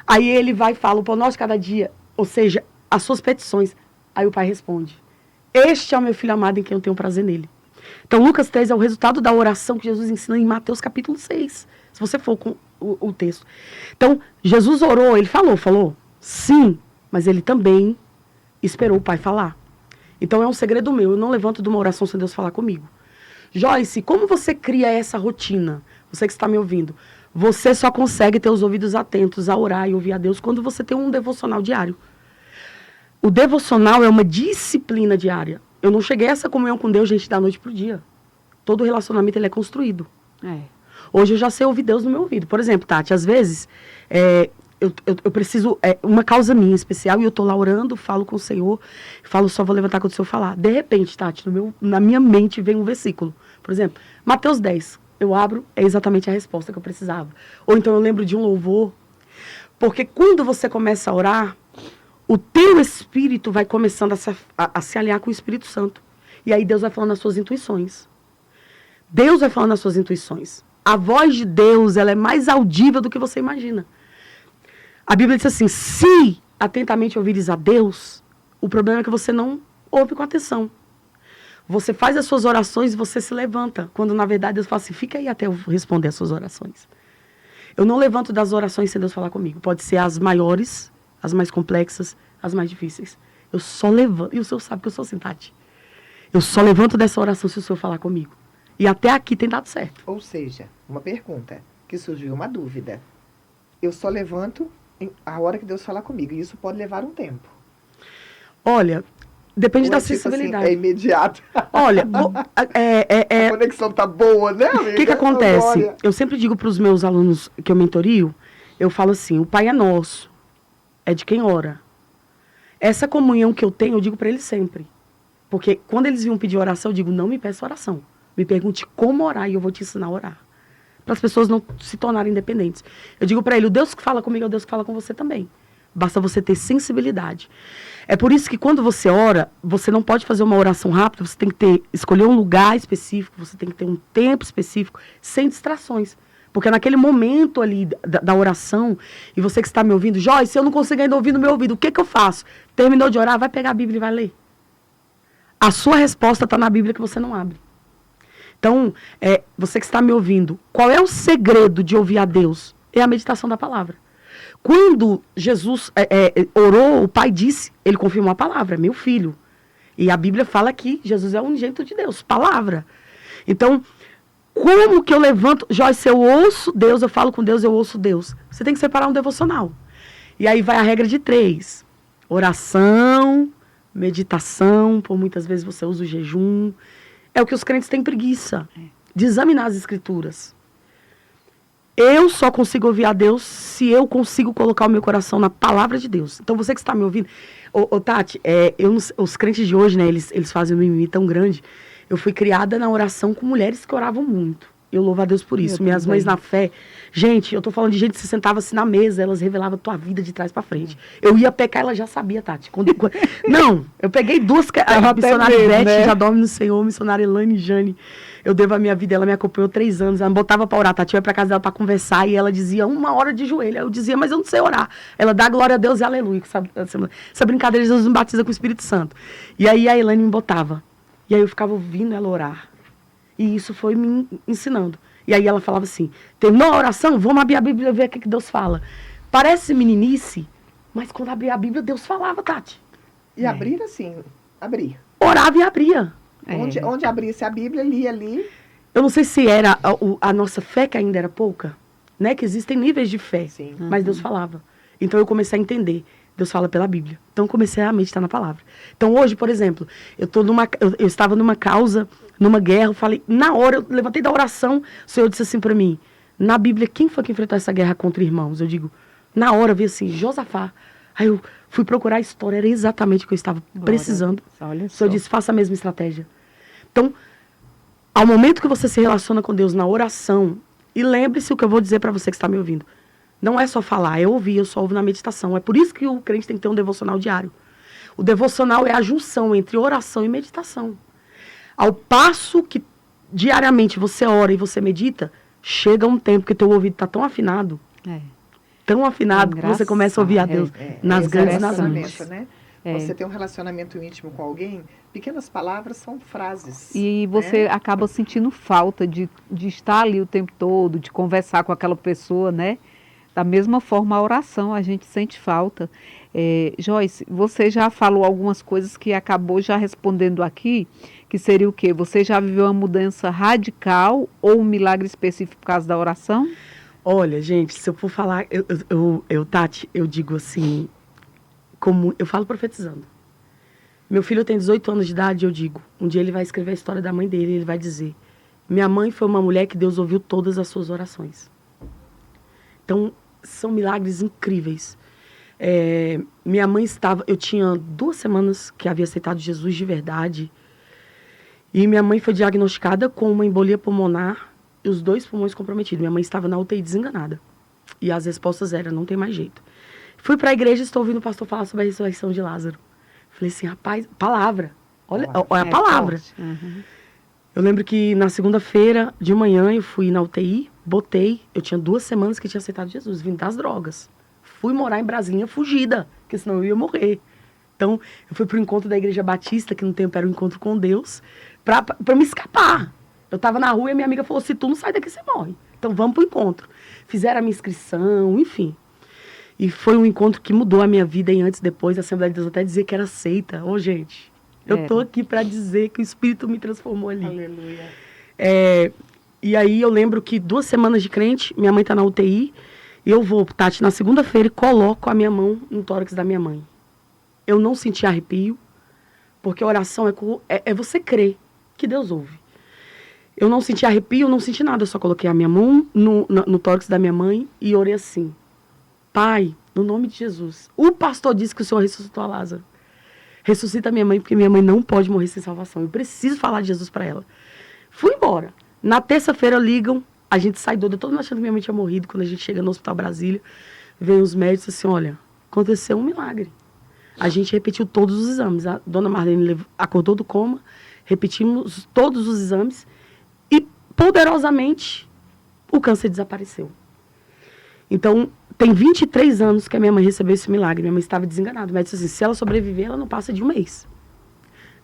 Aí ele vai e fala, o pão nosso de cada dia, ou seja, as suas petições. Aí o pai responde, este é o meu filho amado em quem eu tenho prazer nele. Então Lucas 3 é o resultado da oração que Jesus ensina em Mateus capítulo 6. Se você for com o texto. Então, Jesus orou, ele falou, sim, mas ele também esperou o pai falar. Então é um segredo meu, eu não levanto de uma oração sem Deus falar comigo. Joyce, como você cria essa rotina? Você que está me ouvindo. Você só consegue ter os ouvidos atentos a orar e ouvir a Deus quando você tem um devocional diário. O devocional é uma disciplina diária. Eu não cheguei a essa comunhão com Deus, gente, da noite pro dia. Todo relacionamento ele é construído. Hoje eu já sei ouvir Deus no meu ouvido. Por exemplo, Tati, às vezes eu preciso, uma causa minha especial, e eu tô lá orando, falo com o Senhor, falo, só vou levantar quando o Senhor falar. De repente, Tati, na minha mente vem um versículo. Por exemplo, Mateus 10. Eu abro, é exatamente a resposta que eu precisava. Ou então eu lembro de um louvor. Porque quando você começa a orar, o teu espírito vai começando a se aliar com o Espírito Santo. E aí Deus vai falando as suas intuições. Deus vai falando as suas intuições. A voz de Deus, ela é mais audível do que você imagina. A Bíblia diz assim, se atentamente ouvires a Deus, o problema é que você não ouve com atenção. Você faz as suas orações e você se levanta, quando na verdade Deus fala assim, fica aí até eu responder as suas orações. Eu não levanto das orações sem Deus falar comigo. Pode ser as maiores, as mais complexas, as mais difíceis. Eu só levanto, e o Senhor sabe que eu sou assim, Tati. Eu só levanto dessa oração se o Senhor falar comigo. E até aqui tem dado certo. Ou seja, uma pergunta, que surgiu uma dúvida. Eu só levanto a hora que Deus falar comigo, e isso pode levar um tempo. Olha, depende Ou da é tipo sensibilidade. assim, é imediato. Olha, A conexão tá boa, né, amiga? o que acontece? Glória. Eu sempre digo para os meus alunos que eu mentorio, eu falo assim, o Pai é nosso, é de quem ora. Essa comunhão que eu tenho, eu digo para eles sempre. Porque quando eles vinham pedir oração, eu digo, não me peça oração. Me pergunte como orar e eu vou te ensinar a orar. Para as pessoas não se tornarem independentes. Eu digo para ele, o Deus que fala comigo é o Deus que fala com você também. Basta você ter sensibilidade. É por isso que quando você ora, você não pode fazer uma oração rápida, você tem que escolher um lugar específico, você tem que ter um tempo específico, sem distrações. Porque naquele momento ali da oração, e você que está me ouvindo, Joyce, se eu não consigo ainda ouvir no meu ouvido, o que eu faço? Terminou de orar, vai pegar a Bíblia e vai ler. A sua resposta está na Bíblia que você não abre. Então, você que está me ouvindo, qual é o segredo de ouvir a Deus? É a meditação da palavra. Quando Jesus orou, o Pai disse, ele confirmou a palavra, meu filho. E a Bíblia fala que Jesus é o unigênito de Deus, palavra. Então, como que eu levanto? Joyce, eu ouço Deus, eu falo com Deus, eu ouço Deus. Você tem que separar um devocional. E aí vai a regra de 3. Oração, meditação, por muitas vezes você usa o jejum. É o que os crentes têm preguiça, de examinar as escrituras. Eu só consigo ouvir a Deus se eu consigo colocar o meu coração na palavra de Deus. Então você que está me ouvindo, Tati, os crentes de hoje, né, eles fazem um mimimi tão grande. Eu fui criada na oração com mulheres que oravam muito. Eu louvo a Deus por isso. Minhas mães na fé. Gente, eu tô falando de gente que se sentava assim na mesa, elas revelavam a tua vida de trás pra frente. Eu ia pecar, ela já sabia, Tati. Não, eu peguei 2 missionária Ivete, né? Já dorme no Senhor, missionária Elane e Jane. Eu devo a minha vida, ela me acompanhou 3 anos. Ela me botava pra orar, Tati. Eu ia pra casa dela pra conversar e ela dizia 1 hora de joelho. Eu dizia, mas eu não sei orar. Ela dá glória a Deus e aleluia. Essa brincadeira, Jesus me batiza com o Espírito Santo. E aí a Elane me botava. E aí eu ficava ouvindo ela orar. E isso foi me ensinando. E aí ela falava assim, terminou a oração? Vamos abrir a Bíblia e ver o que Deus fala. Parece meninice, mas quando abria a Bíblia, Deus falava, Tati. E abrir assim, abrir. Orava e abria. Onde abrisse a Bíblia, lia ali. Eu não sei se era a nossa fé que ainda era pouca, né? Que existem níveis de fé, Sim. mas Deus falava. Então eu comecei a entender. Deus fala pela Bíblia. Então eu comecei a meditar na palavra. Então hoje, por exemplo, eu estava numa causa, numa guerra, eu falei, na hora, eu levantei da oração, o Senhor disse assim para mim, na Bíblia, quem foi que enfrentou essa guerra contra irmãos? Eu digo, na hora, eu vi assim, Josafá. Aí eu fui procurar a história, era exatamente o que eu estava precisando. Olha O Senhor disse, faça a mesma estratégia. Então, ao momento que você se relaciona com Deus na oração, e lembre-se o que eu vou dizer para você que está me ouvindo, não é só falar, é ouvir, eu só ouvo na meditação. É por isso que o crente tem que ter um devocional diário. O devocional é a junção entre oração e meditação. Ao passo que diariamente você ora e você medita, chega um tempo que teu ouvido está tão afinado, que você começa a ouvir a Deus nas grandes nações. Né? Você tem um relacionamento íntimo com alguém, pequenas palavras são frases. E você acaba sentindo falta de estar ali o tempo todo, de conversar com aquela pessoa, né? Da mesma forma, a oração, a gente sente falta. Joyce, você já falou algumas coisas que acabou já respondendo aqui, que seria o quê? Você já viveu uma mudança radical ou um milagre específico por causa da oração? Olha, gente, se eu for falar, Tati, eu digo assim, como eu falo profetizando. Meu filho tem 18 anos de idade, eu digo, um dia ele vai escrever a história da mãe dele, ele vai dizer, minha mãe foi uma mulher que Deus ouviu todas as suas orações. Então, são milagres incríveis. Minha mãe eu tinha 2 semanas que havia aceitado Jesus de verdade, e minha mãe foi diagnosticada com uma embolia pulmonar e os 2 pulmões comprometidos. Minha mãe estava na UTI desenganada. E as respostas eram, não tem mais jeito. Fui para a igreja e estou ouvindo o pastor falar sobre a ressurreição de Lázaro. Falei assim, rapaz, palavra. Olha a palavra. Uhum. Eu lembro que na segunda-feira de manhã eu fui na UTI, eu tinha 2 semanas que tinha aceitado Jesus, vindo das drogas. fui morar em Brasília fugida, porque senão eu ia morrer. Então, eu fui pro encontro da Igreja Batista, que no tempo era um encontro com Deus, pra me escapar. Eu tava na rua e a minha amiga falou, se tu não sai daqui, você morre. Então, vamos pro encontro. Fizeram a minha inscrição, enfim. E foi um encontro que mudou a minha vida, e antes e depois, a Assembleia de Deus até dizia que era seita. Ô, gente, eu tô aqui pra dizer que o Espírito me transformou ali. Aleluia. E aí eu lembro que 2 semanas de crente, minha mãe tá na UTI, e eu vou, Tati, na segunda-feira e coloco a minha mão no tórax da minha mãe. Eu não senti arrepio, porque a oração é você crer que Deus ouve. Eu não senti arrepio, não senti nada, eu só coloquei a minha mão no tórax da minha mãe e orei assim, Pai, no nome de Jesus, o pastor disse que o Senhor ressuscitou a Lázaro. Ressuscita a minha mãe, porque minha mãe não pode morrer sem salvação. Eu preciso falar de Jesus para ela. Fui embora. Na terça-feira ligam, a gente sai doida, todo mundo achando que minha mãe tinha morrido. Quando a gente chega no Hospital Brasília, vem os médicos assim, olha, aconteceu um milagre. A gente repetiu todos os exames. A dona Marlene acordou do coma, repetimos todos os exames e, poderosamente, o câncer desapareceu. Então, tem 23 anos que a minha mãe recebeu esse milagre. Minha mãe estava desenganada. O médico disse assim, se ela sobreviver, ela não passa de um mês.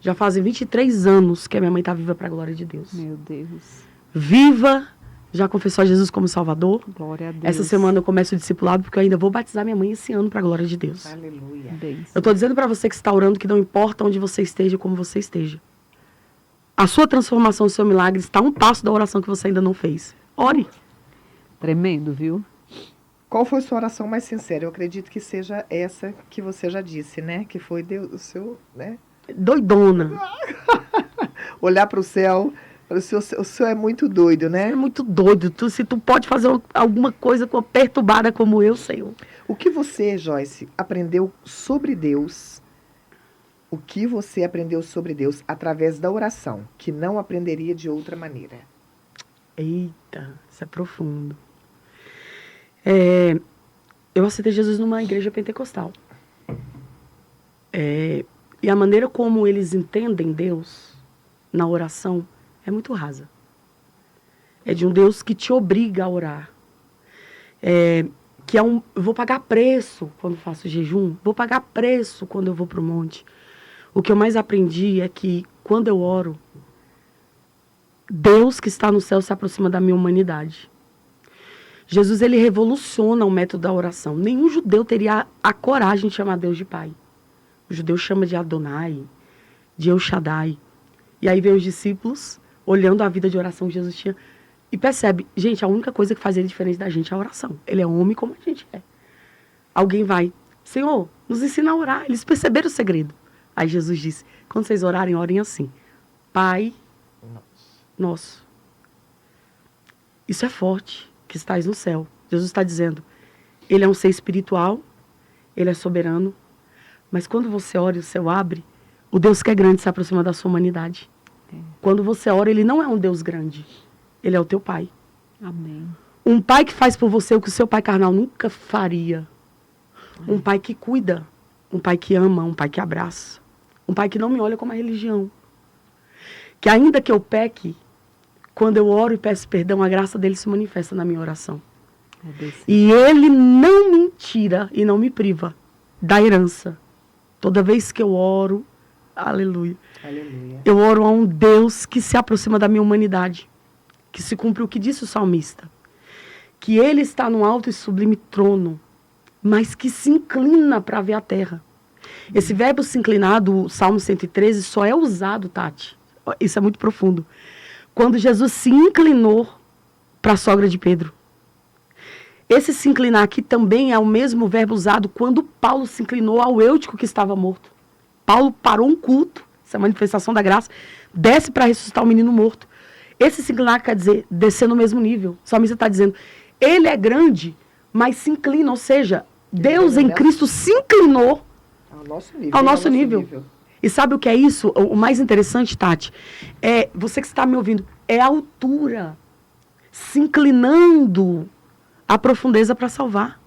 Já fazem 23 anos que a minha mãe está viva para a glória de Deus. Meu Deus. Viva, já confessou a Jesus como Salvador. Glória a Deus. Essa semana eu começo o discipulado, porque eu ainda vou batizar minha mãe esse ano para a glória de Deus. Aleluia. Bênção. Eu estou dizendo para você que está orando que não importa onde você esteja, como você esteja. A sua transformação, o seu milagre está a um passo da oração que você ainda não fez. Ore. Tremendo, viu? Qual foi a sua oração mais sincera? Eu acredito que seja essa que você já disse, né? Que foi Deus, o seu, né? Doidona. Olhar para o céu, o senhor é muito doido, né? É muito doido. Se tu pode fazer alguma coisa perturbada como eu, Senhor. O que você, Joyce, aprendeu sobre Deus? O que você aprendeu sobre Deus através da oração, que não aprenderia de outra maneira? Eita, isso é profundo. Eu aceitei Jesus numa igreja pentecostal. E a maneira como eles entendem Deus na oração é muito rasa. É de um Deus que te obriga a orar. Eu vou pagar preço quando faço jejum, vou pagar preço quando eu vou para o monte. O que eu mais aprendi é que quando eu oro, Deus que está no céu se aproxima da minha humanidade. Jesus, ele revoluciona o método da oração. Nenhum judeu teria a coragem de chamar Deus de Pai. O judeu chama de Adonai, de El Shaddai. E aí vem os discípulos, olhando a vida de oração que Jesus tinha, e percebe, gente, a única coisa que faz ele diferente da gente é a oração. Ele é homem como a gente é. Alguém vai, Senhor, nos ensina a orar. Eles perceberam o segredo. Aí Jesus disse, quando vocês orarem, orem assim. Pai nosso. Isso é forte, que estais no céu. Jesus está dizendo, ele é um ser espiritual, ele é soberano, mas quando você ora e o céu abre, o Deus que é grande se aproxima da sua humanidade. Quando você ora, ele não é um Deus grande, ele é o teu pai. Amém. Um pai que faz por você o que o seu pai carnal nunca faria. Um pai que cuida, um pai que ama, um pai que abraça. Um pai que não me olha como a religião. Que ainda que eu peque, quando eu oro e peço perdão, a graça dele se manifesta na minha oração. E ele não me tira e não me priva da herança. Toda vez que eu oro, aleluia. Aleluia. Eu oro a um Deus que se aproxima da minha humanidade. Que se cumpre o que disse o salmista. Que ele está no alto e sublime trono, mas que se inclina para ver a terra. Esse verbo se inclinar do Salmo 113 só é usado, Tati. Isso é muito profundo. Quando Jesus se inclinou para a sogra de Pedro. Esse se inclinar aqui também é o mesmo verbo usado quando Paulo se inclinou ao Eutico que estava morto. Paulo parou um culto, essa manifestação da graça, desce para ressuscitar o menino morto. Esse se inclinar quer dizer descer no mesmo nível. O salmista está dizendo, ele é grande, mas se inclina, ou seja, Deus em Cristo se inclinou ao nosso nível. E sabe o que é isso? O mais interessante, Tati, é você que está me ouvindo, é a altura se inclinando à profundeza para salvar.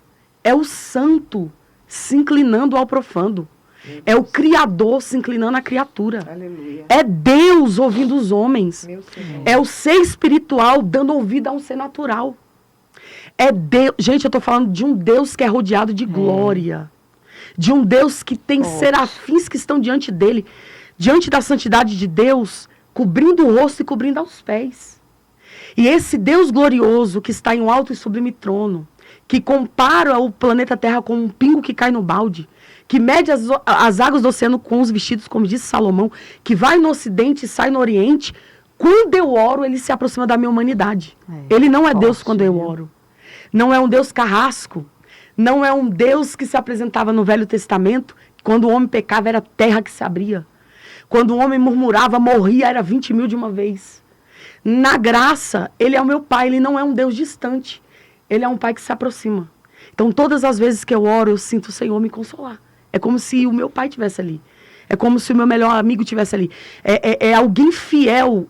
É o santo se inclinando ao profano. É o Criador se inclinando à criatura. Aleluia. É Deus ouvindo os homens. Meu Senhor. É o ser espiritual dando ouvido a um ser natural. É Deus. Gente, eu estou falando de um Deus que é rodeado de glória. De um Deus que tem serafins que estão diante dele, diante da santidade de Deus, cobrindo o rosto e cobrindo aos pés. E esse Deus glorioso que está em um alto e sublime trono, que compara o planeta Terra com um pingo que cai no balde, que mede as águas do oceano com os vestidos, como disse Salomão, que vai no ocidente e sai no oriente. Quando eu oro, ele se aproxima da minha humanidade. Ele não é Deus quando eu oro. Não é um Deus carrasco. Não é um Deus que se apresentava no Velho Testamento. Quando o homem pecava, era terra que se abria. Quando o homem murmurava, morria, era 20 mil de uma vez. Na graça, ele é o meu pai. Ele não é um Deus distante. Ele é um pai que se aproxima. Então, todas as vezes que eu oro, eu sinto o Senhor me consolar. É como se o meu pai estivesse ali. É como se o meu melhor amigo estivesse ali. É alguém fiel,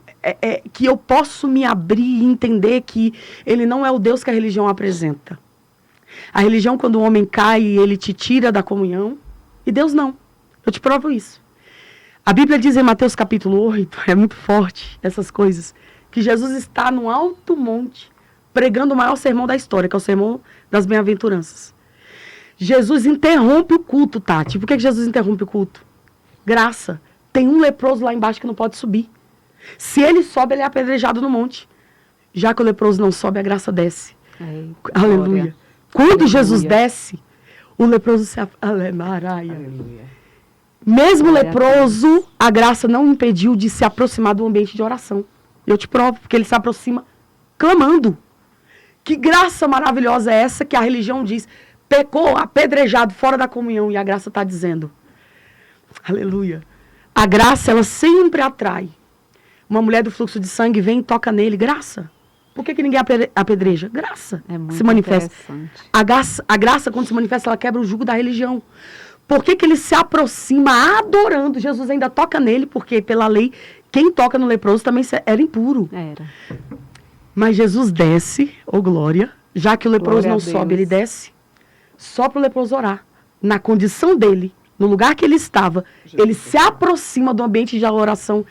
que eu posso me abrir e entender que ele não é o Deus que a religião apresenta. A religião, quando o homem cai, ele te tira da comunhão. E Deus não. Eu te provo isso. A Bíblia diz em Mateus capítulo 8, é muito forte essas coisas, que Jesus está no alto monte, pregando o maior sermão da história, que é o sermão das bem-aventuranças. Jesus interrompe o culto, Tati. Por que Jesus interrompe o culto? Graça. Tem um leproso lá embaixo que não pode subir. Se ele sobe, ele é apedrejado no monte. Já que o leproso não sobe, a graça desce. Aleluia. Glória. Quando Aleluia. Jesus desce, o leproso se... Aleluia. Mesmo leproso, a graça não impediu de se aproximar do ambiente de oração. Eu te provo, porque ele se aproxima clamando. Que graça maravilhosa é essa que a religião diz... Pecou, apedrejado, fora da comunhão. E a graça está dizendo. Aleluia. A graça, ela sempre atrai. Uma mulher do fluxo de sangue vem e toca nele. Graça. Por que ninguém apedreja? Graça. É muito se manifesta. A graça, quando se manifesta, ela quebra o jugo da religião. Por que ele se aproxima adorando? Jesus ainda toca nele, porque pela lei, quem toca no leproso também era impuro. Era. Mas Jesus desce, glória. Já que o leproso não sobe, ele desce. Só para o leproso orar. Na condição dele, no lugar que ele estava, ele se aproxima do ambiente de oração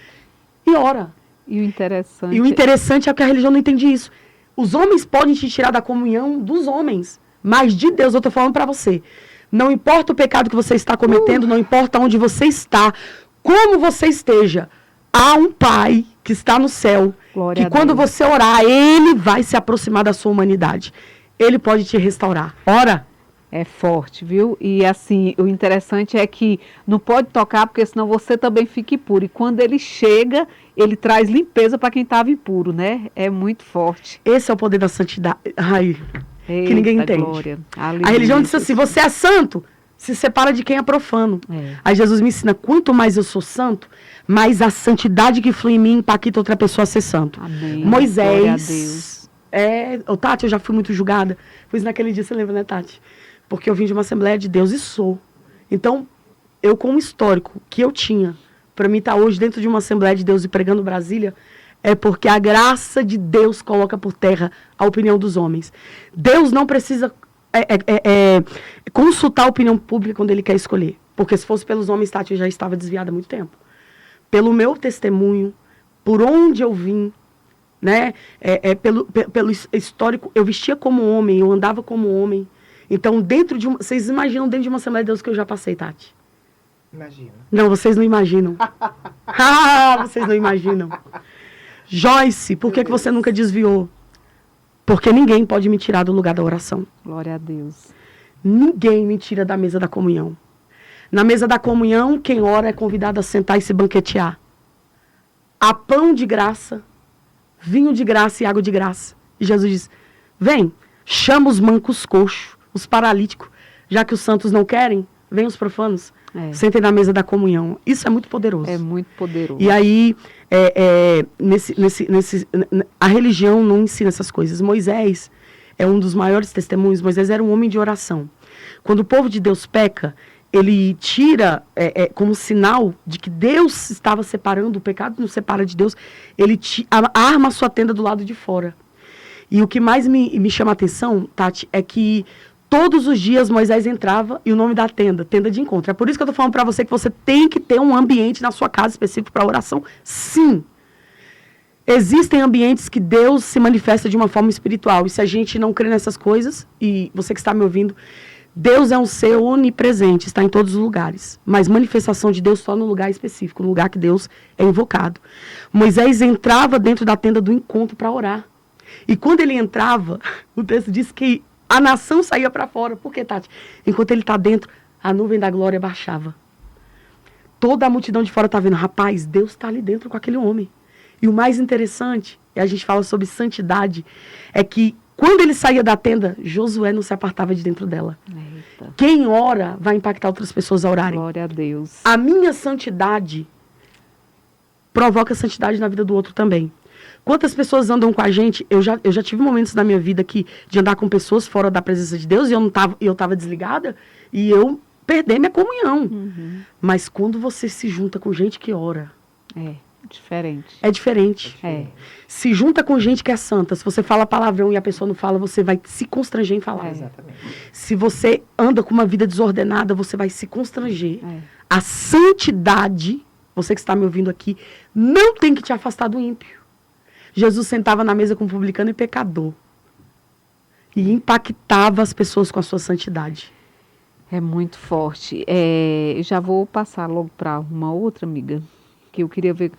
e ora. E o interessante é que a religião não entende isso. Os homens podem te tirar da comunhão dos homens, mas de Deus, eu estou falando para você. Não importa o pecado que você está cometendo, não importa onde você está, como você esteja, há um Pai que está no céu, Glória que quando você orar, ele vai se aproximar da sua humanidade. Ele pode te restaurar. Ora. É forte, viu? E assim, o interessante é que não pode tocar, porque senão você também fica impuro. E quando ele chega, ele traz limpeza para quem estava impuro, né? É muito forte. Esse é o poder da santidade. Ai, eita, que ninguém entende. Glória. A religião diz assim, você é santo, se separa de quem é profano. Aí Jesus me ensina, quanto mais eu sou santo, mais a santidade que flui em mim impacta outra pessoa a ser santo. Amém. Moisés... Glória a Deus. Tati, eu já fui muito julgada. Pois naquele dia, você lembra, né, Tati? Porque eu vim de uma Assembleia de Deus e sou. Então, eu com o histórico que eu tinha, para mim estar hoje dentro de uma Assembleia de Deus e pregando Brasília, é porque a graça de Deus coloca por terra a opinião dos homens. Deus não precisa consultar a opinião pública quando ele quer escolher. Porque se fosse pelos homens, Tati, eu já estava desviada há muito tempo. Pelo meu testemunho, por onde eu vim, né? Pelo histórico, eu vestia como homem, eu andava como homem. Então, vocês imaginam dentro de uma Assembleia de Deus que eu já passei, Tati? Imagino. Não, vocês não imaginam. Vocês não imaginam. Joyce, por que você nunca desviou? Porque ninguém pode me tirar do lugar da oração. Glória a Deus. Ninguém me tira da mesa da comunhão. Na mesa da comunhão, quem ora é convidado a sentar e se banquetear. Há pão de graça, vinho de graça e água de graça. E Jesus diz, vem, chama os mancos coxos, os paralíticos, já que os santos não querem, vem os profanos, sentem na mesa da comunhão. Isso é muito poderoso. É muito poderoso. E aí, a religião não ensina essas coisas. Moisés é um dos maiores testemunhos. Moisés era um homem de oração. Quando o povo de Deus peca, ele tira, como sinal de que Deus estava separando, o pecado não separa de Deus, ele arma a sua tenda do lado de fora. E o que mais me chama a atenção, Tati, é que todos os dias Moisés entrava e o nome da tenda de encontro. É por isso que eu estou falando para você que você tem que ter um ambiente na sua casa específico para oração, sim. Existem ambientes que Deus se manifesta de uma forma espiritual. E se a gente não crê nessas coisas, e você que está me ouvindo, Deus é um ser onipresente, está em todos os lugares. Mas manifestação de Deus só no lugar específico, no lugar que Deus é invocado. Moisés entrava dentro da tenda do encontro para orar. E quando ele entrava, o texto diz que a nação saía para fora. Por quê, Tati? Enquanto ele está dentro, a nuvem da glória baixava. Toda a multidão de fora está vendo, rapaz, Deus está ali dentro com aquele homem. E o mais interessante, e a gente fala sobre santidade, é que quando ele saía da tenda, Josué não se apartava de dentro dela. Eita. Quem ora vai impactar outras pessoas a orarem. Glória a Deus. A minha santidade provoca santidade na vida do outro também. Quantas pessoas andam com a gente? Eu já tive momentos na minha vida de andar com pessoas fora da presença de Deus e eu estava desligada e eu perder minha comunhão. Uhum. Mas quando você se junta com gente que ora, É diferente. é diferente. É. Se junta com gente que é santa. Se você fala palavrão e a pessoa não fala, você vai se constranger em falar. É. Exatamente. Se você anda com uma vida desordenada, você vai se constranger. É. A santidade, você que está me ouvindo aqui, não tem que te afastar do ímpio. Jesus sentava na mesa com publicano e pecador. E impactava as pessoas com a sua santidade. É muito forte. Eu já vou passar logo para uma outra amiga, que eu queria ver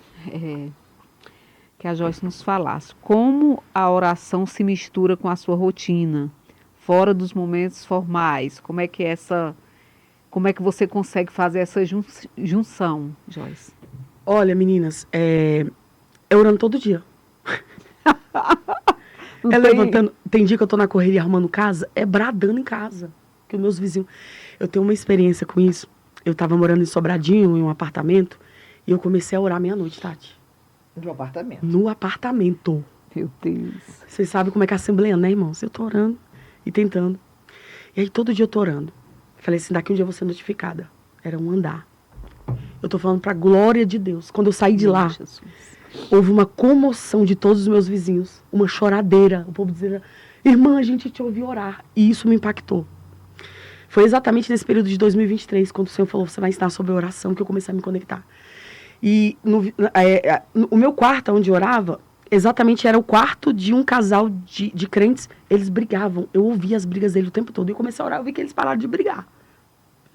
que a Joyce nos falasse. Como a oração se mistura com a sua rotina, fora dos momentos formais? Como é que você consegue fazer essa junção, Joyce? Olha, meninas, eu orando todo dia. Não tem- Levantando. Tem dia que eu tô na correria arrumando casa, bradando em casa. Que os meus vizinhos. Eu tenho uma experiência com isso. Eu tava morando em Sobradinho, em um apartamento, e eu comecei a orar meia-noite, Tati. Do apartamento. No apartamento. Meu Deus. Vocês sabem como é que é a assembleia, né, irmãos? Eu tô orando e tentando. E aí todo dia eu tô orando. Falei assim, daqui um dia eu vou ser notificada. Era um andar. Eu tô falando pra glória de Deus. Quando eu saí de lá, Jesus. houve uma comoção de todos os meus vizinhos. Uma choradeira. O povo dizendo, irmã, a gente te ouviu orar. E isso me impactou. Foi exatamente nesse período de 2023, quando o Senhor falou, você vai ensinar sobre oração, que eu comecei a me conectar. E o meu quarto, onde eu orava, exatamente era o quarto de um casal de crentes. Eles brigavam. Eu ouvia as brigas deles o tempo todo. E eu comecei a orar, eu vi que eles pararam de brigar.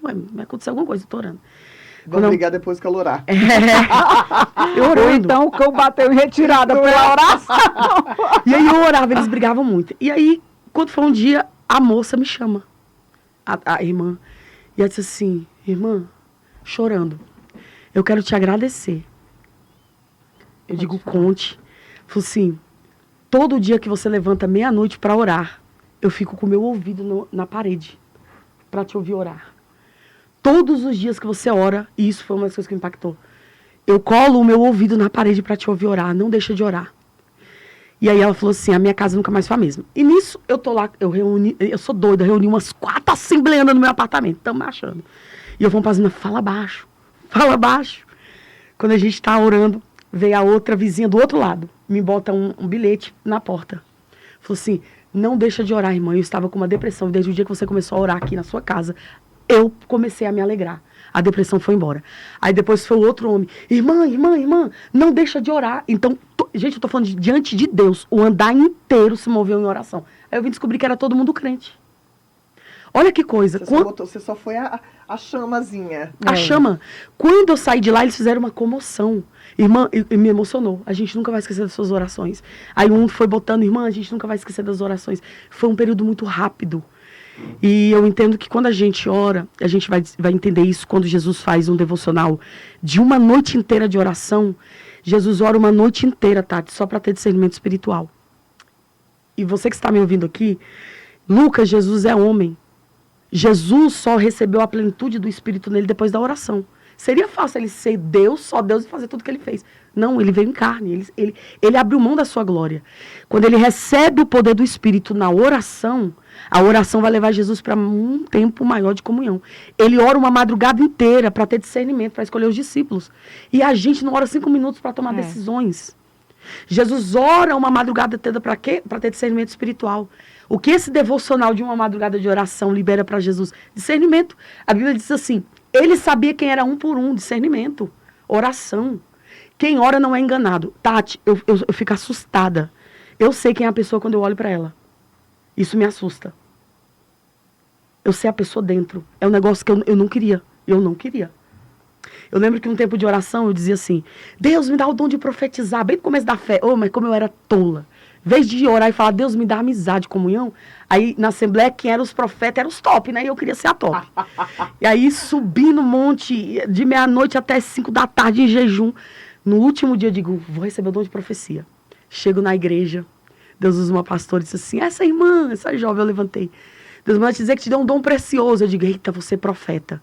Ué, vai acontecer alguma coisa, eu tô orando. Vamos brigar depois que ela orar. Eu Ou orando. então o cão bateu em retirada pela oração. E aí eu orava, eles brigavam muito. E aí, quando foi um dia, a moça me chama. A irmã. E ela disse assim, irmã, chorando, eu quero te agradecer. Eu digo, conte. Falei assim, todo dia que você levanta meia-noite para orar, eu fico com o meu ouvido na parede para te ouvir orar. Todos os dias que você ora, e isso foi uma das coisas que me impactou, eu colo o meu ouvido na parede para te ouvir orar, não deixa de orar. E aí ela falou assim, a minha casa nunca mais foi a mesma. E nisso, eu tô lá, eu sou doida, eu reuni umas 4 assembleanas no meu apartamento, tamo achando. E eu vou pra cima, fala baixo. Quando a gente tá orando, veio a outra vizinha do outro lado, me bota um bilhete na porta. Falou assim, não deixa de orar, irmã, eu estava com uma depressão, desde o dia que você começou a orar aqui na sua casa, eu comecei a me alegrar. A depressão foi embora. Aí depois foi o outro homem. Irmã, não deixa de orar. Então, gente, eu tô falando diante de Deus. O andar inteiro se moveu em oração. Aí eu vim descobrir que era todo mundo crente. Olha que coisa. Você só foi a chamazinha. A chama. Quando eu saí de lá, eles fizeram uma comoção. Irmã, e me emocionou. A gente nunca vai esquecer das suas orações. Aí um foi botando, irmã, a gente nunca vai esquecer das orações. Foi um período muito rápido. E eu entendo que quando a gente ora, a gente vai entender isso quando Jesus faz um devocional de uma noite inteira de oração. Jesus ora uma noite inteira, Tati, só para ter discernimento espiritual. E você que está me ouvindo aqui, Lucas, Jesus é homem. Jesus só recebeu a plenitude do Espírito nele depois da oração. Seria fácil ele ser Deus, só Deus, e fazer tudo que ele fez. Não, ele veio em carne, ele abriu mão da sua glória. Quando ele recebe o poder do Espírito na oração, a oração vai levar Jesus para um tempo maior de comunhão. Ele ora uma madrugada inteira para ter discernimento, para escolher os discípulos. E a gente não ora 5 minutos para tomar decisões. Jesus ora uma madrugada inteira para quê? Para ter discernimento espiritual. O que esse devocional de uma madrugada de oração libera para Jesus? Discernimento. A Bíblia diz assim, ele sabia quem era um por um, discernimento, oração. Quem ora não é enganado. Tati, eu fico assustada. Eu sei quem é a pessoa quando eu olho para ela. Isso me assusta. Eu sei a pessoa dentro. É um negócio que eu não queria. Eu não queria. Eu lembro que um tempo de oração eu dizia assim, Deus me dá o dom de profetizar, bem no começo da fé. Oh, mas como eu era tola. Em vez de orar e falar, Deus me dá amizade, comunhão, aí na Assembleia quem eram os profetas eram os top, né? E eu queria ser a top. E aí subi no monte de meia-noite até 5 da tarde em jejum. No último dia eu digo, vou receber o dom de profecia. Chego na igreja, Deus usa uma pastora e disse assim, essa irmã, essa jovem, eu levantei. Deus manda te dizer que te deu um dom precioso. Eu digo, eita, você é profeta.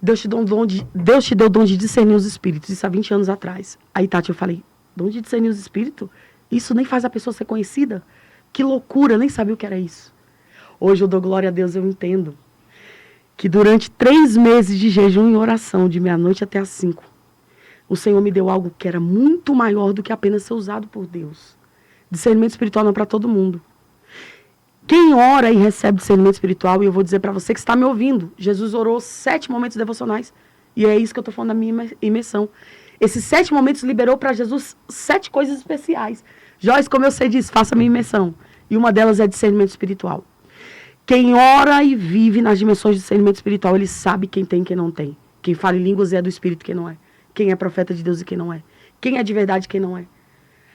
Deus te deu o dom de discernir os espíritos. Isso há 20 anos atrás. Aí, Tati, eu falei, dom de discernir os espíritos? Isso nem faz a pessoa ser conhecida? Que loucura, eu nem sabia o que era isso. Hoje eu dou glória a Deus, eu entendo que durante 3 meses de jejum e oração, de meia-noite até as 5, o Senhor me deu algo que era muito maior do que apenas ser usado por Deus. Discernimento espiritual não é para todo mundo. Quem ora e recebe discernimento espiritual, e eu vou dizer para você que está me ouvindo, Jesus orou 7 momentos devocionais. E é isso que eu estou falando da minha imersão. Esses 7 momentos liberou para Jesus 7 coisas especiais. Joyce, como eu sei disso, faça a minha imersão. E uma delas é discernimento espiritual. Quem ora e vive nas dimensões de discernimento espiritual, ele sabe quem tem e quem não tem. Quem fala em línguas é do Espírito e quem não é. Quem é profeta de Deus e quem não é. Quem é de verdade e quem não é.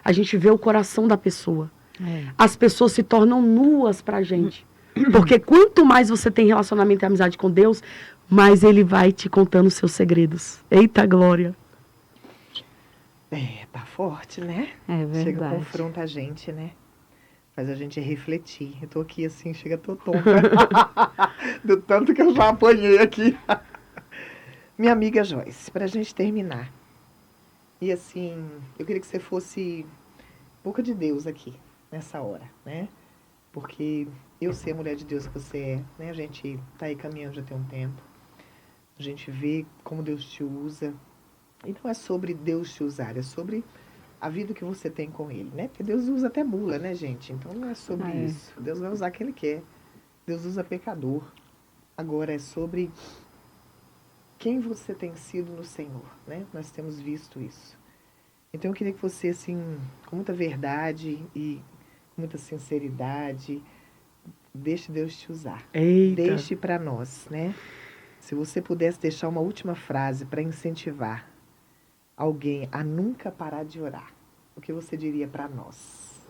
A gente vê o coração da pessoa. As pessoas se tornam nuas pra gente. Porque quanto mais você tem relacionamento e amizade com Deus, mais Ele vai te contando os seus segredos. Eita glória! Tá forte, né? É verdade. Chega, confronta a gente, né? Faz a gente refletir. Eu tô aqui assim, chega, tô tonta. Do tanto que eu já apanhei aqui. Minha amiga Joyce, pra gente terminar. E assim, eu queria que você fosse boca de Deus aqui, nessa hora, né? Porque eu sei a mulher de Deus que você é, né? A gente tá aí caminhando já tem um tempo. A gente vê como Deus te usa. E não é sobre Deus te usar, é sobre a vida que você tem com Ele, né? Porque Deus usa até mula, né, gente? Então não é sobre isso. Deus vai usar quem Ele quer. Deus usa pecador. Agora é sobre quem você tem sido no Senhor, né? Nós temos visto isso. Então eu queria que você, assim, com muita verdade e muita sinceridade, deixe Deus te usar. Eita. Deixe para nós, né? Se você pudesse deixar uma última frase para incentivar alguém a nunca parar de orar, o que você diria para nós?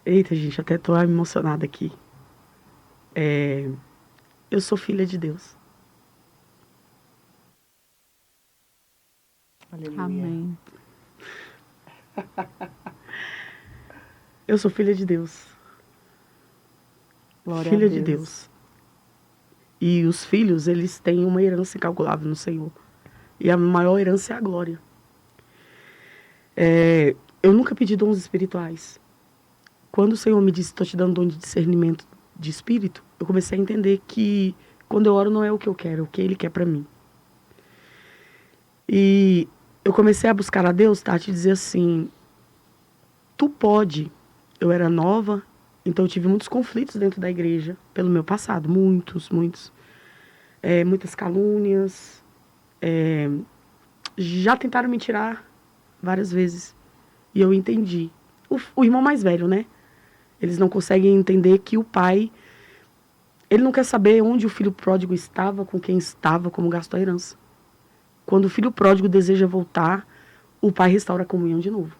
Eita, gente, até tô emocionada aqui. Eu sou filha de Deus. Aleluia. Amém. Eu sou filha de Deus. Glória Filha a de Deus. Deus. E os filhos, eles têm uma herança incalculável no Senhor. E a maior herança é a glória. Eu nunca pedi dons espirituais. Quando o Senhor me disse, estou te dando dom de discernimento de espírito, eu comecei a entender que quando eu oro não é o que eu quero, é o que Ele quer para mim. E eu comecei a buscar a Deus, Tati, e dizer assim, tu pode. Eu era nova, então eu tive muitos conflitos dentro da igreja, pelo meu passado, muitos. Muitas calúnias. Já tentaram me tirar várias vezes. E eu entendi. O irmão mais velho, né? Eles não conseguem entender que o pai, ele não quer saber onde o filho pródigo estava, com quem estava, como gastou a herança. Quando o filho pródigo deseja voltar, o pai restaura a comunhão de novo.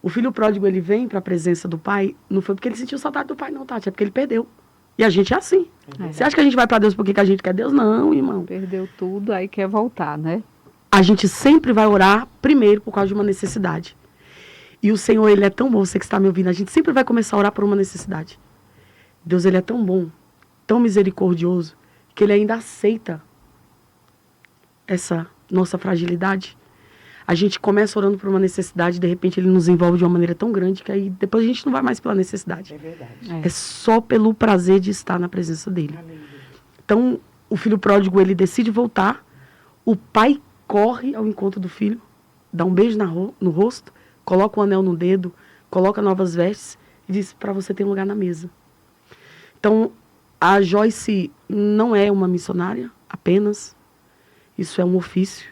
O filho pródigo, ele vem para a presença do pai, não foi porque ele sentiu saudade do pai, não, Tati, é porque ele perdeu. E a gente é assim. Você acha que a gente vai para Deus porque a gente quer Deus? Não, irmão. Perdeu tudo, aí quer voltar, né? A gente sempre vai orar primeiro por causa de uma necessidade. E o Senhor, Ele é tão bom, você que está me ouvindo, a gente sempre vai começar a orar por uma necessidade. Deus, Ele é tão bom, tão misericordioso, que Ele ainda aceita essa nossa fragilidade. A gente começa orando por uma necessidade, de repente Ele nos envolve de uma maneira tão grande que aí depois a gente não vai mais pela necessidade. É verdade. É só pelo prazer de estar na presença dEle. Aleluia. Então, o filho pródigo, ele decide voltar, o pai corre ao encontro do filho, dá um beijo no rosto, coloca um anel no dedo, coloca novas vestes e diz, para você ter um lugar na mesa. Então, a Joyce não é uma missionária apenas, isso é um ofício,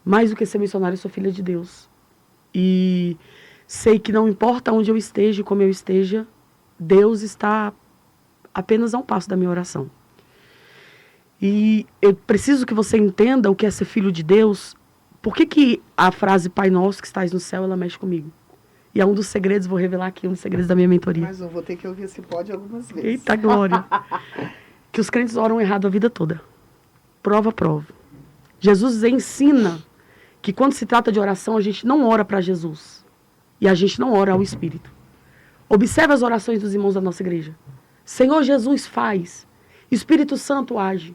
Mais do que ser missionária, eu sou filha de Deus. E sei que não importa onde eu esteja e como eu esteja, Deus está apenas a um passo da minha oração. E eu preciso que você entenda o que é ser filho de Deus. Por que a frase Pai Nosso que estás no céu, ela mexe comigo? E é um dos segredos, vou revelar aqui, um dos segredos da minha mentoria. Mas eu vou ter que ouvir esse pódio algumas vezes. Eita glória! Que os crentes oram errado a vida toda. Prova a prova. Jesus ensina que quando se trata de oração, a gente não ora para Jesus. E a gente não ora ao Espírito. Observe as orações dos irmãos da nossa igreja. Senhor Jesus faz. Espírito Santo age.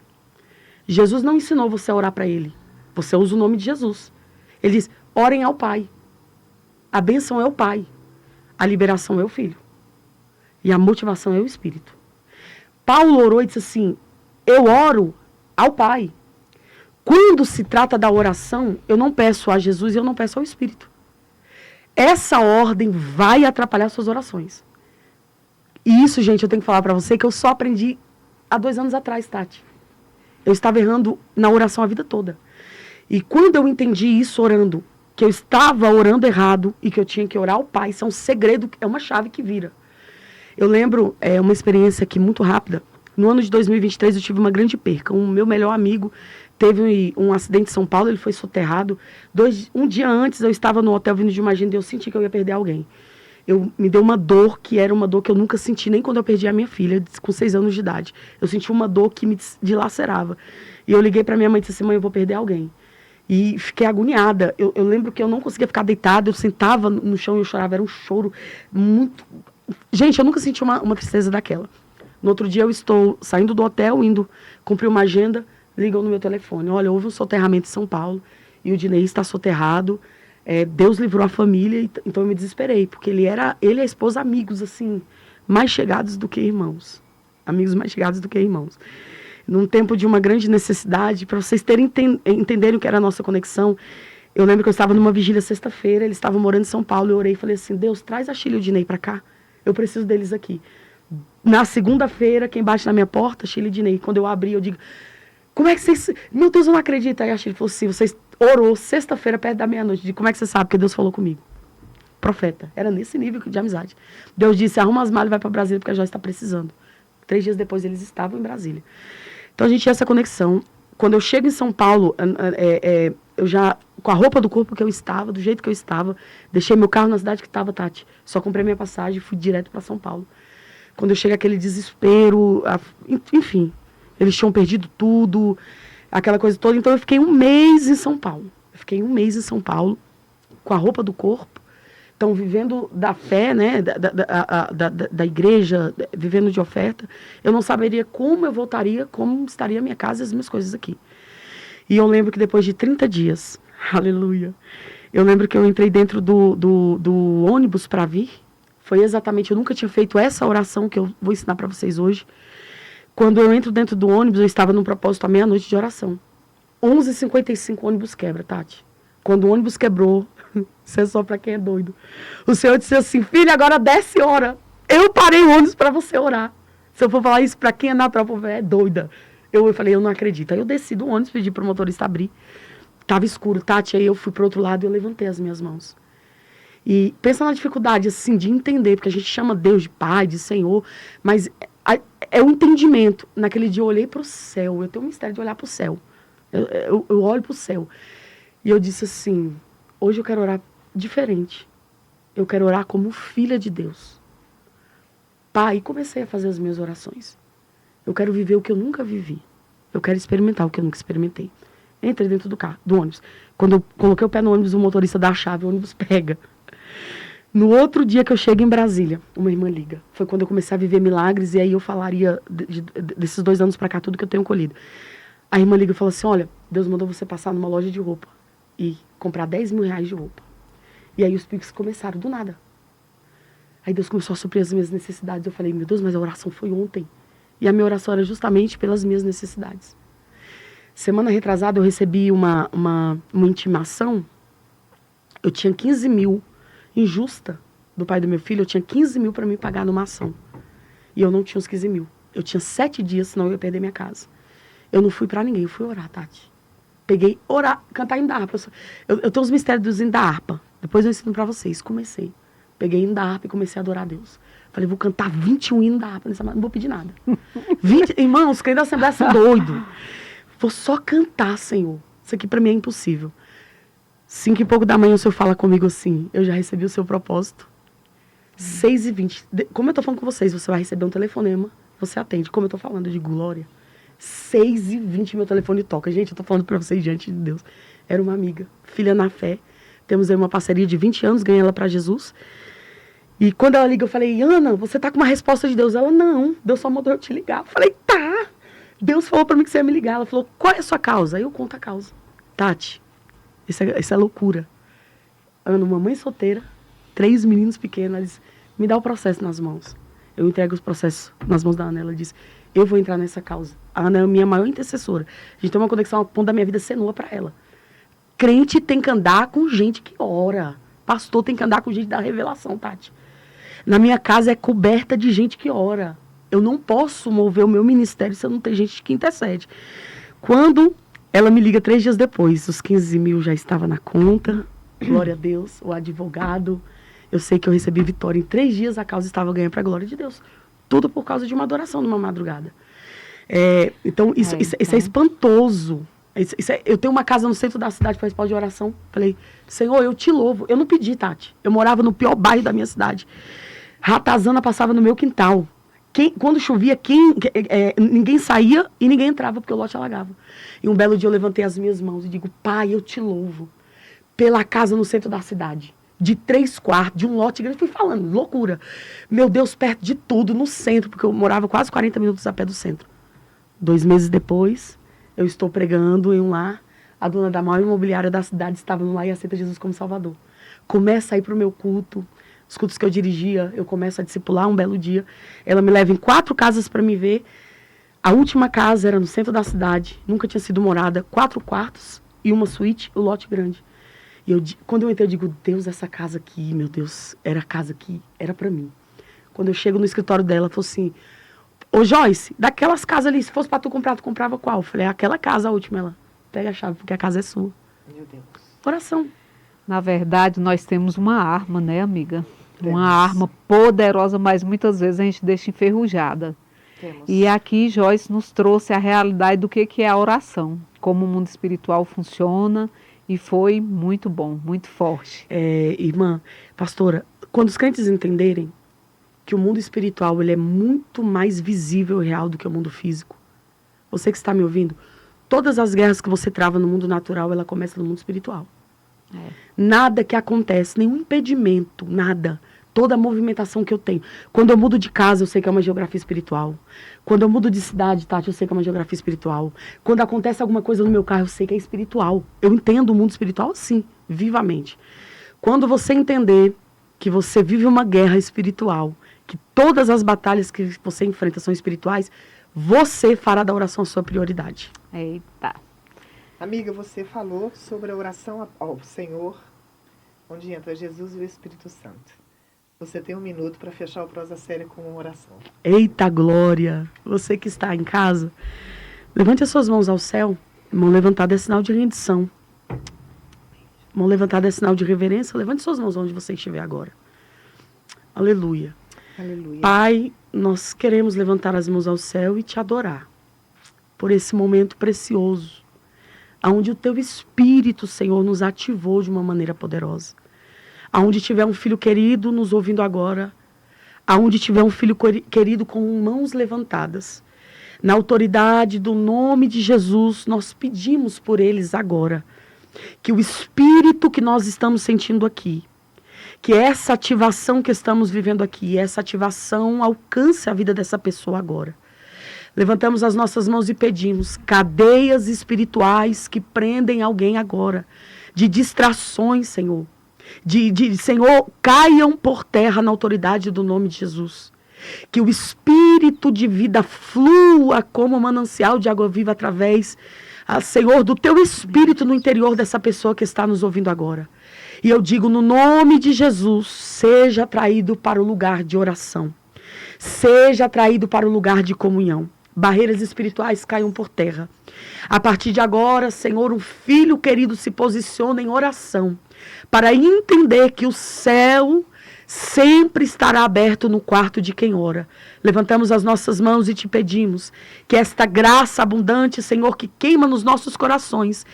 Jesus não ensinou você a orar para ele. Você usa o nome de Jesus. Ele diz, orem ao Pai. A bênção é o Pai. A liberação é o Filho. E a motivação é o Espírito. Paulo orou e disse assim, eu oro ao Pai. Quando se trata da oração, eu não peço a Jesus e eu não peço ao Espírito. Essa ordem vai atrapalhar suas orações. E isso, gente, eu tenho que falar para você que eu só aprendi há 2 anos atrás, Tati. Eu estava errando na oração a vida toda. E quando eu entendi isso orando, que eu estava orando errado e que eu tinha que orar ao Pai, isso é um segredo, é uma chave que vira. Eu lembro, uma experiência aqui muito rápida. No ano de 2023 eu tive uma grande perca. Um meu melhor amigo teve um acidente em São Paulo, ele foi soterrado. Um dia antes eu estava no hotel vindo de uma agenda e eu senti que eu ia perder alguém. Me deu uma dor que era uma dor que eu nunca senti, nem quando eu perdi a minha filha, com 6 anos de idade. Eu senti uma dor que me dilacerava. E eu liguei para minha mãe e disse assim, mãe, eu vou perder alguém. E fiquei agoniada. Eu lembro que eu não conseguia ficar deitada, eu sentava no chão e eu chorava. Era um choro muito... Gente, eu nunca senti uma tristeza daquela. No outro dia eu estou saindo do hotel, indo cumprir uma agenda, ligam no meu telefone. Olha, houve um soterramento em São Paulo e o Dinei está soterrado. Deus livrou a família, então eu me desesperei, porque ele e a esposa amigos, assim, mais chegados do que irmãos. Amigos mais chegados do que irmãos. Num tempo de uma grande necessidade, para vocês entenderem o que era a nossa conexão, eu lembro que eu estava numa vigília sexta-feira, eles estavam morando em São Paulo, eu orei e falei assim, Deus, traz a Sheila e o Dinei para cá, eu preciso deles aqui. Na segunda-feira, quem bate na minha porta, Sheila e Dinei. Quando eu abri, eu digo, como é que vocês... Meu Deus, eu não acredito. Aí a Sheila falou assim, vocês orou sexta-feira perto da meia-noite. Como é que você sabe? Porque Deus falou comigo. Profeta. Era nesse nível de amizade. Deus disse, arruma as malas e vai para Brasília, porque a Joyce está precisando. 3 dias depois, eles estavam em Brasília. Então, a gente tinha essa conexão. Quando eu chego em São Paulo, eu já, com a roupa do corpo que eu estava, do jeito que eu estava, deixei meu carro na cidade que estava, Tati. Só comprei minha passagem e fui direto para São Paulo. Quando eu cheguei aquele desespero, enfim, eles tinham perdido tudo, aquela coisa toda. Então eu fiquei 1 mês em São Paulo. Com a roupa do corpo. Então, vivendo da fé, né, da igreja, vivendo de oferta. Eu não saberia como eu voltaria, como estaria a minha casa e as minhas coisas aqui. E eu lembro que depois de 30 dias, aleluia, eu lembro que eu entrei dentro do ônibus para vir. Foi exatamente, eu nunca tinha feito essa oração que eu vou ensinar para vocês hoje. Quando eu entro dentro do ônibus, eu estava num propósito à meia-noite de oração. 11h55 o ônibus quebra, Tati. Quando o ônibus quebrou, isso é só para quem é doido. O Senhor disse assim, filha, agora desce hora. Eu parei o ônibus para você orar. Se eu for falar isso para quem é natural, é doida. Eu falei, eu não acredito. Aí eu desci do ônibus, pedi para o motorista abrir. Tava escuro, Tati, aí eu fui para o outro lado e eu levantei as minhas mãos. E pensa na dificuldade, assim, de entender, porque a gente chama Deus de Pai, de Senhor, mas é o entendimento. Naquele dia eu olhei para o céu, eu tenho um mistério de olhar para o céu. Eu olho para o céu. E eu disse assim, hoje eu quero orar diferente. Eu quero orar como filha de Deus. Pai, e comecei a fazer as minhas orações. Eu quero viver o que eu nunca vivi. Eu quero experimentar o que eu nunca experimentei. Entrei dentro do ônibus. Quando eu coloquei o pé no ônibus, o motorista dá a chave, o ônibus pega. No outro dia que eu chego em Brasília, uma irmã liga. Foi quando eu comecei a viver milagres e aí eu falaria desses 2 anos pra cá, tudo que eu tenho colhido. A irmã liga e fala assim, olha, Deus mandou você passar numa loja de roupa e comprar 10 mil reais de roupa. E aí os Pix começaram do nada. Aí Deus começou a suprir as minhas necessidades. Eu falei, meu Deus, mas a oração foi ontem. E a minha oração era justamente pelas minhas necessidades. Semana retrasada eu recebi uma intimação. Eu tinha 15 mil injusta do pai do meu filho. Eu tinha 15 mil para me pagar numa ação. E eu não tinha os 15 mil. Eu tinha 7 dias, senão eu ia perder minha casa. Eu não fui para ninguém, eu fui orar, Tati. peguei, orar, cantar hino da harpa. Eu tenho os mistérios do hino da harpa. Depois eu ensino pra vocês. Comecei. Peguei hino da harpa e comecei a adorar a Deus. Falei, vou cantar 21 hinos da harpa nessa não vou pedir nada. 20, irmãos, os crentes da Assembleia são doidos. Vou só cantar, Senhor. Isso aqui pra mim é impossível. 5 e pouco da manhã o Senhor fala comigo assim, eu já recebi o seu propósito. 6h20. Como eu tô falando com vocês, você vai receber um telefonema, você atende. Como eu tô falando, eu digo, glória. 6h20 meu telefone toca. Gente, eu tô falando pra vocês diante de Deus. Era uma amiga, filha na fé. Temos aí uma parceria de 20 anos, ganhei ela pra Jesus. E quando ela liga, eu falei, Ana, você tá com uma resposta de Deus? Ela, não, Deus só mandou eu te ligar. Eu falei, tá. Deus falou pra mim que você ia me ligar. Ela falou, qual é a sua causa? Aí eu conto a causa. Tati, isso é loucura. Ana, uma mãe solteira, 3 meninos pequenos, ela disse, me dá o processo nas mãos. Eu entrego os processos nas mãos da Ana. Ela disse, eu vou entrar nessa causa. A Ana é a minha maior intercessora. A gente tem uma conexão a ponto da minha vida ser nua pra ela. Crente tem que andar com gente que ora. Pastor tem que andar com gente da revelação, Tati. Na minha casa é coberta de gente que ora. Eu não posso mover o meu ministério se eu não ter gente que intercede. Quando ela me liga 3 dias depois, os 15 mil já estava na conta. Glória a Deus, o advogado. Eu sei que eu recebi vitória. Em 3 dias a causa estava ganha para a glória de Deus. Tudo por causa de uma adoração numa madrugada. Então, isso é espantoso. Eu tenho uma casa no centro da cidade para resposta de oração. Falei, Senhor, eu te louvo. Eu não pedi, Tati. Eu morava no pior bairro da minha cidade. Ratazana passava no meu quintal. Quando chovia, ninguém saía e ninguém entrava, porque o lote alagava. E um belo dia eu levantei as minhas mãos e digo, Pai, eu te louvo pela casa no centro da cidade. De 3 quartos, de um lote grande. Fui falando, loucura. Meu Deus, perto de tudo, no centro, porque eu morava quase 40 minutos a pé do centro. 2 meses depois, eu estou pregando em um lar. A dona da maior imobiliária da cidade estava no lar e aceita Jesus como Salvador. Começa a ir para o meu culto. Os cultos que eu dirigia, eu começo a discipular um belo dia. Ela me leva em 4 casas para me ver. A última casa era no centro da cidade, nunca tinha sido morada, 4 quartos e uma suíte, o lote grande. E quando eu entrei, eu digo, Deus, essa casa aqui, meu Deus, era a casa que era para mim. Quando eu chego no escritório dela, ela falou assim, ô Joyce, daquelas casas ali, se fosse para tu comprar, tu comprava qual? Eu falei, aquela casa, a última. Ela, pega a chave, porque a casa é sua. Meu Deus. Oração. Na verdade, nós temos uma arma, né, amiga? Temos. Uma arma poderosa, mas muitas vezes a gente deixa enferrujada. Temos. E aqui Joyce nos trouxe a realidade do que é a oração, como o mundo espiritual funciona, e foi muito bom, muito forte. Irmã, pastora, quando os crentes entenderem que o mundo espiritual ele é muito mais visível e real do que o mundo físico, você que está me ouvindo, todas as guerras que você trava no mundo natural, ela começa no mundo espiritual. Nada que acontece, nenhum impedimento, nada. Toda a movimentação que eu tenho. Quando eu mudo de casa, eu sei que é uma geografia espiritual. Quando eu mudo de cidade, Tati, eu sei que é uma geografia espiritual. Quando acontece alguma coisa no meu carro, eu sei que é espiritual. Eu entendo o mundo espiritual, sim, vivamente. Quando você entender que você vive uma guerra espiritual, que todas as batalhas que você enfrenta são espirituais, você fará da oração a sua prioridade. Eita. Amiga, você falou sobre a oração ao Senhor, onde entra Jesus e o Espírito Santo. Você tem 1 minuto para fechar o Prosa Séria com uma oração. Eita glória! Você que está em casa, levante as suas mãos ao céu. Mão levantada é sinal de rendição. Mão levantada é sinal de reverência. Levante suas mãos onde você estiver agora. Aleluia. Aleluia. Pai, nós queremos levantar as mãos ao céu e te adorar por esse momento precioso, onde o teu Espírito, Senhor, nos ativou de uma maneira poderosa. Aonde tiver um filho querido nos ouvindo agora, aonde tiver um filho querido com mãos levantadas, na autoridade do nome de Jesus, nós pedimos por eles agora, que o Espírito que nós estamos sentindo aqui, que essa ativação que estamos vivendo aqui, essa ativação alcance a vida dessa pessoa agora. Levantamos as nossas mãos e pedimos cadeias espirituais que prendem alguém agora, de distrações, Senhor. Senhor, caiam por terra na autoridade do nome de Jesus. Que o Espírito de vida flua como manancial de água viva através, Senhor, do teu Espírito no interior dessa pessoa que está nos ouvindo agora. E eu digo no nome de Jesus, seja atraído para o lugar de oração. Seja atraído para o lugar de comunhão. barreiras espirituais caiam por terra. A partir de agora, Senhor, um filho querido se posiciona em oração para entender que o céu sempre estará aberto no quarto de quem ora. Levantamos as nossas mãos e te pedimos que esta graça abundante, Senhor, que queima nos nossos corações,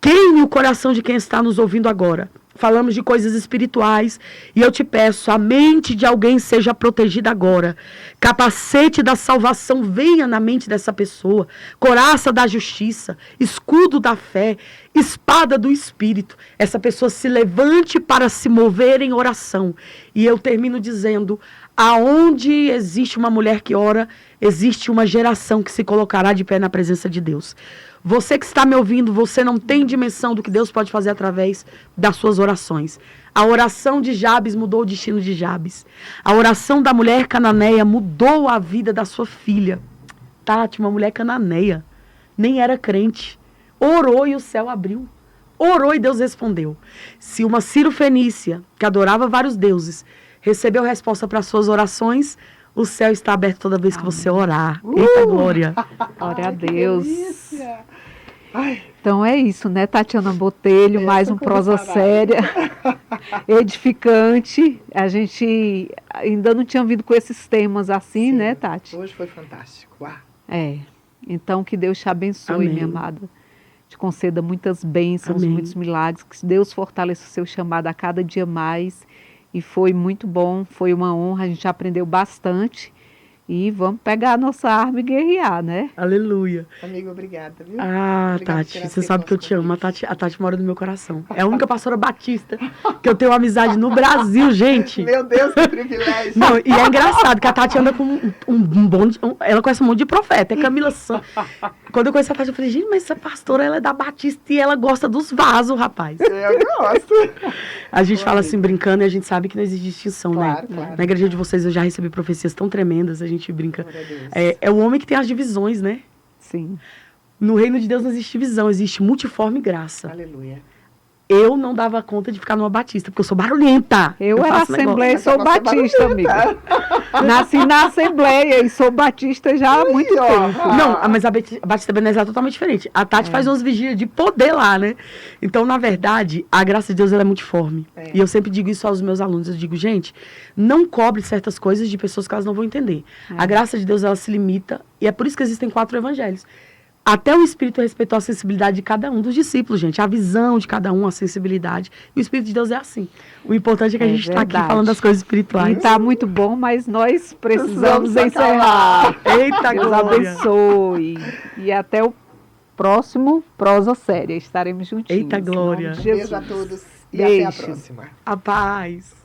queime o coração de quem está nos ouvindo agora. Falamos de coisas espirituais e eu te peço, a mente de alguém seja protegida agora. Capacete da salvação venha na mente dessa pessoa. Coraça da justiça, escudo da fé, espada do Espírito. Essa pessoa se levante para se mover em oração. E eu termino dizendo, aonde existe uma mulher que ora, existe uma geração que se colocará de pé na presença de Deus. Você que está me ouvindo, você não tem dimensão do que Deus pode fazer através das suas orações. A oração de Jabes mudou o destino de Jabes. A oração da mulher cananeia mudou a vida da sua filha. Tati, uma mulher cananeia, nem era crente. Orou e o céu abriu. Orou e Deus respondeu. Se uma Ciro-fenícia, que adorava vários deuses, recebeu resposta para as suas orações, o céu está aberto toda vez que você orar. Eita glória. Glória a Deus. Então é isso, né, Tatiana Botelho, mais um prosa séria, edificante. A gente ainda não tinha vindo com esses temas assim, Sim, né, Tati? Hoje foi fantástico. Uau. Então que Deus te abençoe, Amém. minha amada. Te conceda muitas bênçãos, Amém. muitos milagres, que Deus fortaleça o seu chamado a cada dia mais. E foi muito bom, foi uma honra, a gente aprendeu bastante. E vamos pegar a nossa arma e guerrear, né? Aleluia. Amigo, obrigada, viu? Ah, Obrigada por Tati, ter você sabe que eu te aceito amo. A nosso Tati mora no meu coração. É a única pastora batista que eu tenho amizade no Brasil, gente. Meu Deus, que privilégio. Não, e é engraçado que a Tati anda com um bonde. Ela conhece um monte de profeta. É Camila Santos. Quando eu conheci a Tati, eu falei, gente, mas essa pastora, ela é da Batista e ela gosta dos vasos, rapaz. Eu gosto. A gente fala assim, brincando, e a gente sabe que não existe distinção, Claro, né? claro. Na igreja de vocês eu já recebi profecias tão tremendas, a gente brinca. Glória a Deus. É o homem que tem as divisões, né? Sim. No reino de Deus não existe divisão, existe multiforme graça. Aleluia. Eu não dava conta de ficar numa batista, porque eu sou barulhenta. Eu era faço negócio. Assembleia e sou Mas você é batista, amiga. Nasci na Assembleia e sou batista já há muito ó. tempo. Não, mas a Batista Benezé é totalmente diferente. A Tati faz umas vigílias de poder lá, né? Então, na verdade, a graça de Deus ela é multiforme. É. E eu sempre digo isso aos meus alunos. Eu digo, gente, não cobre certas coisas de pessoas que elas não vão entender. A graça de Deus, ela se limita. E é por isso que existem 4 evangelhos. Até o Espírito respeitou a sensibilidade de cada um dos discípulos, gente. A visão de cada um, a sensibilidade. E o Espírito de Deus é assim. O importante é que a É gente está aqui verdade. falando das coisas E espirituais. tá muito bom, mas nós precisamos Precisamos encerrar. Eita, Deus glória. abençoe. E até o próximo Prosa Séria. Estaremos juntinhos. Eita, em nome glória. de Beijo Jesus. a todos e Beijo. até a próxima. A paz.